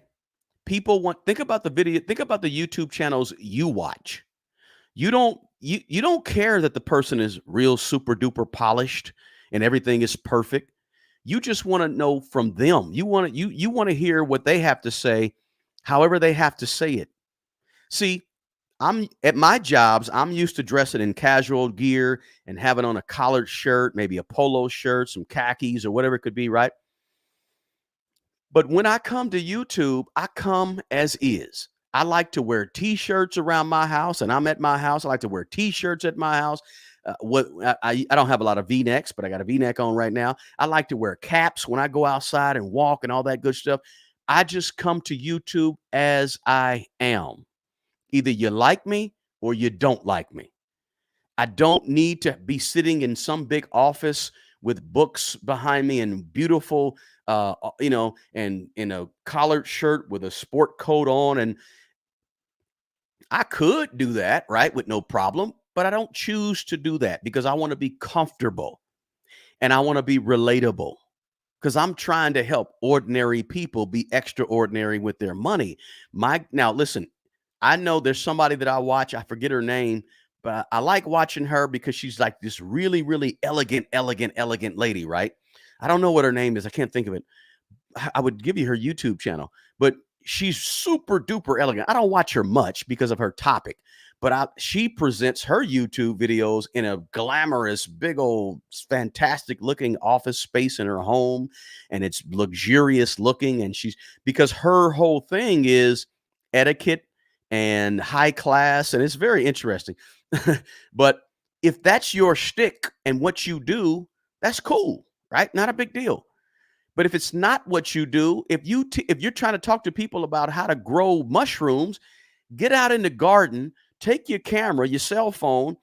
Think about the YouTube channels you watch. You don't care that the person is real super duper polished and everything is perfect. You just want to know from them. You want to hear what they have to say, however they have to say it. See, I'm at my jobs, I'm used to dressing in casual gear and having on a collared shirt, maybe a polo shirt, some khakis or whatever it could be, right? But when I come to YouTube, I come as is. I like to wear T-shirts around my house, and I'm at my house. I like to wear T-shirts at my house. I don't have a lot of V-necks, but I got a V-neck on right now. I like to wear caps when I go outside and walk and all that good stuff. I just come to YouTube as I am. Either you like me or you don't like me. I don't need to be sitting in some big office with books behind me and beautiful, and in a collared shirt with a sport coat on. And I could do that, right, with no problem, but I don't choose to do that because I want to be comfortable and I want to be relatable because I'm trying to help ordinary people be extraordinary with their money. Now, listen, I know there's somebody that I watch, I forget her name, but I like watching her because she's like this really, really elegant lady, right? I don't know what her name is. I can't think of it. I would give you her YouTube channel, but she's super duper elegant. I don't watch her much because of her topic, but she presents her YouTube videos in a glamorous, big old, fantastic looking office space in her home, and it's luxurious looking. And because her whole thing is etiquette and high class, and it's very interesting. But if that's your shtick and what you do, that's cool, right? Not a big deal. But if it's not what you do, if you're trying to talk to people about how to grow mushrooms, get out in the garden, take your camera, your cell phone,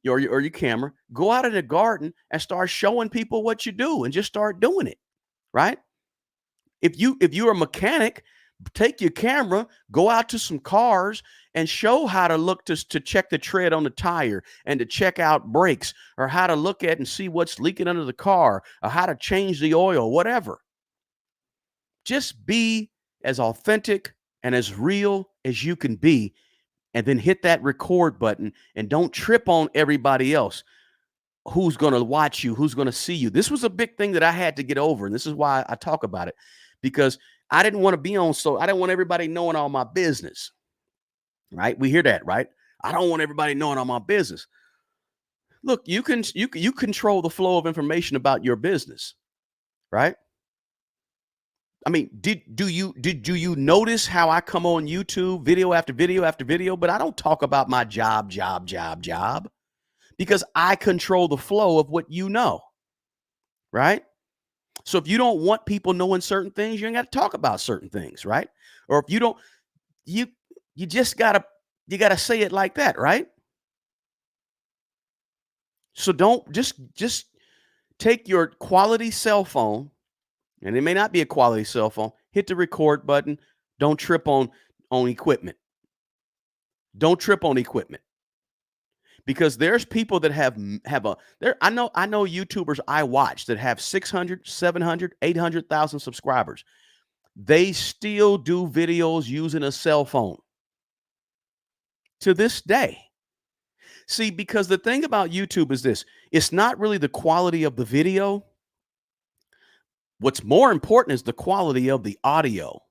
or your camera, go out in the garden and start showing people what you do and just start doing it, right? If you're a mechanic, take your camera, go out to some cars and show how to look to check the tread on the tire and to check out brakes, or how to look at and see what's leaking under the car, or how to change the oil, whatever. Just be as authentic and as real as you can be, and then hit that record button, and don't trip on everybody else who's going to watch you, who's going to see you. This was a big thing that I had to get over, and this is why I talk about it, because I didn't want to be on, so I didn't want everybody knowing all my business, right? We hear that, right? I don't want everybody knowing all my business. Look, you control the flow of information about your business, right? I mean, do you notice how I come on YouTube video after video after video, but I don't talk about my job, because I control the flow of what you know, right? So if you don't want people knowing certain things, you ain't got to talk about certain things, right? Or if you don't, you just gotta say it like that, right? So don't just take your quality cell phone, and it may not be a quality cell phone, hit the record button. Don't trip on equipment. Don't trip on equipment, because there's people that have a there. I know YouTubers I watch that have 600, 700, 800,000 subscribers. They still do videos using a cell phone to this day. See, because the thing about YouTube is this, it's not really the quality of the video. What's more important is the quality of the audio,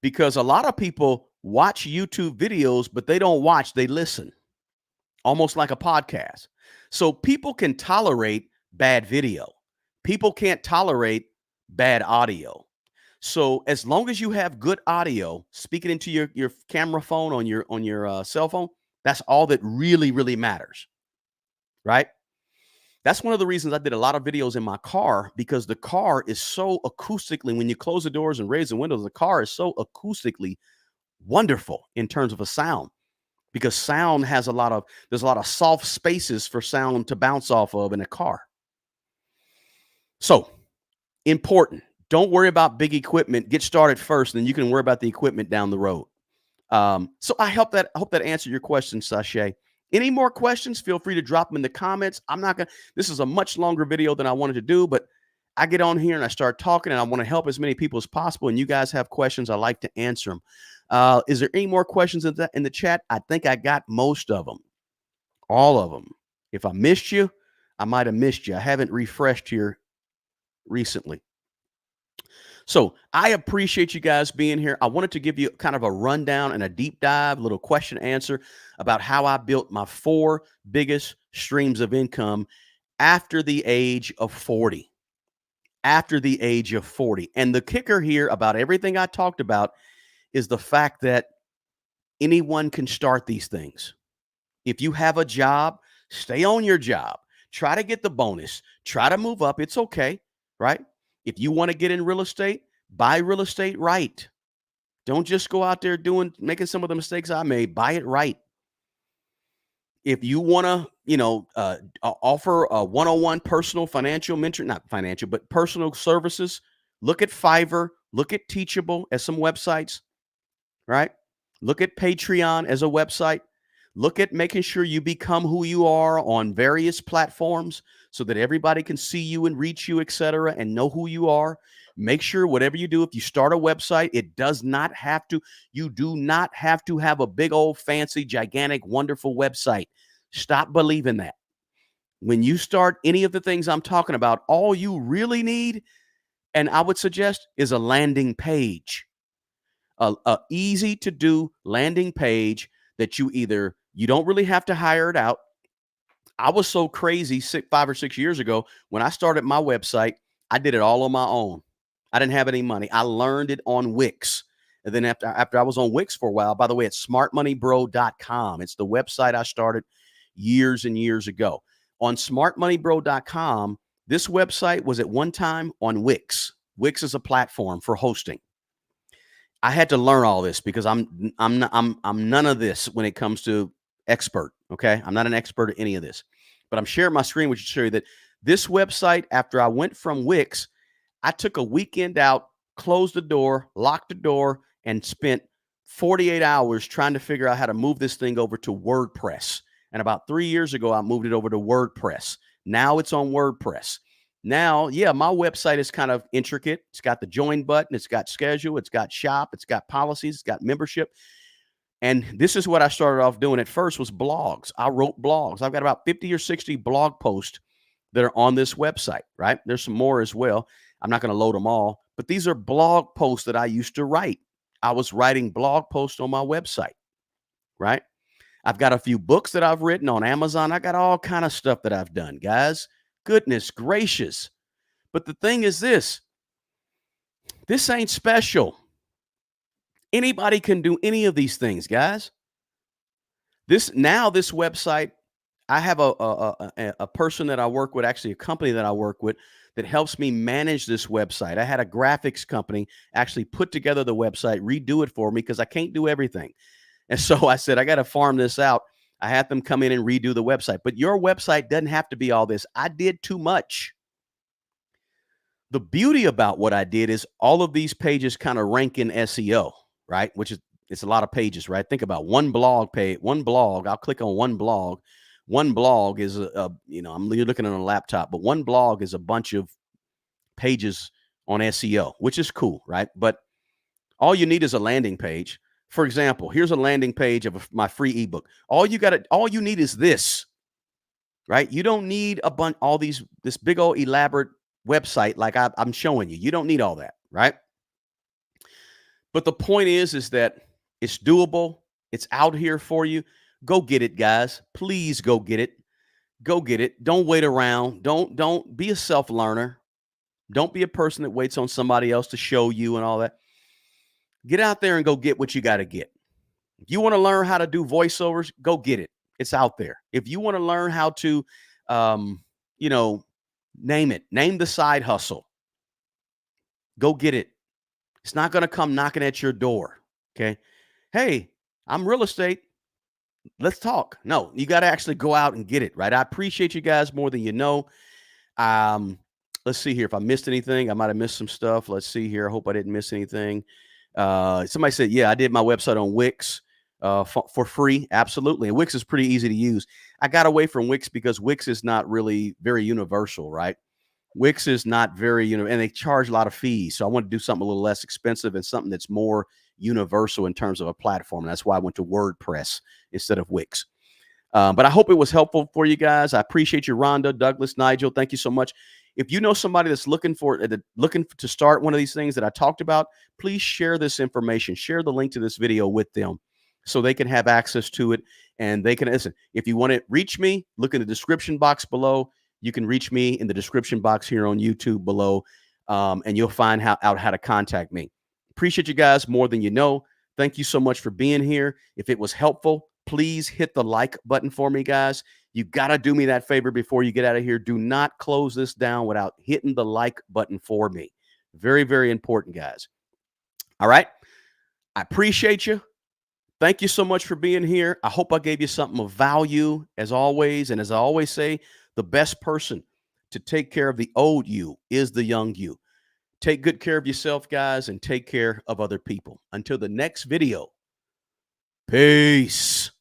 because a lot of people watch YouTube videos, but they don't watch, they listen, almost like a podcast. So people can tolerate bad video. People can't tolerate bad audio. So as long as you have good audio speaking into your camera phone on your cell phone, that's all that really matters, right? That's one of the reasons I did a lot of videos in my car, because the car is so acoustically, when you close the doors and raise the windows, the car is so acoustically wonderful in terms of a sound, because sound there's a lot of soft spaces for sound to bounce off of in a car. So important. Don't worry about big equipment. Get started first, and then you can worry about the equipment down the road. So I hope that answered your question, Sashay. Any more questions? Feel free to drop them in the comments. This is a much longer video than I wanted to do, but I get on here and I start talking, and I want to help as many people as possible. And you guys have questions, I like to answer them. Is there any more questions in the chat? I think I got most of them, all of them. If I missed you, I might have missed you. I haven't refreshed here recently. So I appreciate you guys being here. I wanted to give you kind of a rundown and a deep dive, little question answer about how I built my 4 biggest streams of income after the age of 40. After the age of 40. And the kicker here about everything I talked about is the fact that anyone can start these things. If you have a job, stay on your job. Try to get the bonus. Try to move up. It's okay, right? If you want to get in real estate, buy real estate right. Don't just go out there making some of the mistakes I made. Buy it right. If you want to, offer a one-on-one personal financial mentor, not financial, but personal services, look at FIVERR, look at Teachable as some websites, right? Look at Patreon as a website. Look at making sure you become who you are on various platforms so that everybody can see you and reach you, etc., and know who you are. Make sure whatever you do, if you start a website, you do not have to have a big old fancy, gigantic, wonderful website. Stop believing that. When you start any of the things I'm talking about, all you really need, and I would suggest, is a landing page, a easy to do landing page that you don't really have to hire it out. I was so crazy 5 or 6 years ago when I started my website. I did it all on my own. I didn't have any money. I learned it on Wix. And then after I was on Wix for a while, by the way, it's smartmoneybro.com. It's the website I started years and years ago. On smartmoneybro.com, this website was at one time on Wix. Wix is a platform for hosting. I had to learn all this because I'm none of this when it comes to expert. Okay, I'm not an expert at any of this, but I'm sharing my screen, which to show you that this website. After I went from Wix, I took a weekend out, closed the door, locked the door, and spent 48 hours trying to figure out how to move this thing over to WordPress. And about 3 years ago, I moved it over to WordPress. Now it's on WordPress. Now, yeah, my website is kind of intricate. It's got the join button, it's got schedule, it's got shop, it's got policies, it's got membership. And this is what I started off doing at first was blogs. I wrote blogs. I've got about 50 or 60 blog posts that are on this website, right? There's some more as well. I'm not going to load them all, but these are blog posts that I used to write. I was writing blog posts on my website, right? I've got a few books that I've written on Amazon. I got all kind of stuff that I've done, guys. Goodness gracious. But the thing is this ain't special. Anybody can do any of these things, guys. This website, I have a person that I work with, actually a company that I work with that helps me manage this website. I had a graphics company actually put together the website, redo it for me because I can't do everything. And so I said, I got to farm this out. I had them come in and redo the website. But your website doesn't have to be all this. I did too much. The beauty about what I did is all of these pages kind of rank in SEO, right? Which is, it's a lot of pages, right? Think about one blog page, one blog. I'll click on one blog. One blog is I'm looking on a laptop, but one blog is a bunch of pages on SEO, which is cool, right? But all you need is a landing page. For example, here's a landing page of my free ebook. All you need is this, right? You don't need this big old elaborate website like I'm showing you. You don't need all that, right? But the point is that it's doable. It's out here for you. Go get it, guys. Please go get it. Go get it. Don't wait around. Don't be a self-learner. Don't be a person that waits on somebody else to show you and all that. Get out there and go get what you got to get. If you want to learn how to do voiceovers, go get it. It's out there. If you want to learn how to, name the side hustle, go get it. It's not going to come knocking at your door. Okay. Hey, I'm real estate. Let's talk. No, you got to actually go out and get it, right? I appreciate you guys more than you know. Let's see here. If I missed anything, I might have missed some stuff. Let's see here. I hope I didn't miss anything. Somebody said, yeah, I did my website on Wix for free. Absolutely. And Wix is pretty easy to use. I got away from Wix because Wix is not really very universal, right? Wix is not very, and they charge a lot of fees. So I want to do something a little less expensive and something that's more universal in terms of a platform. And that's why I went to WordPress instead of Wix. But I hope it was helpful for you guys. I appreciate you, Rhonda, Douglas, Nigel. Thank you so much. If you know somebody that's looking to start one of these things that I talked about, please share this information. Share the link to this video with them so they can have access to it and they can listen. If you want to reach me, look in the description box below. You can reach me in the description box here on YouTube below, and you'll find out how to contact me. Appreciate you guys more than you know. Thank you so much for being here. If it was helpful, please hit the like button for me, guys. You got to do me that favor before you get out of here. Do not close this down without hitting the like button for me. Very, very important, guys. All right. I appreciate you. Thank you so much for being here. I hope I gave you something of value as always. And as I always say, the best person to take care of the old you is the young you. Take good care of yourself, guys, and take care of other people. Until the next video, peace.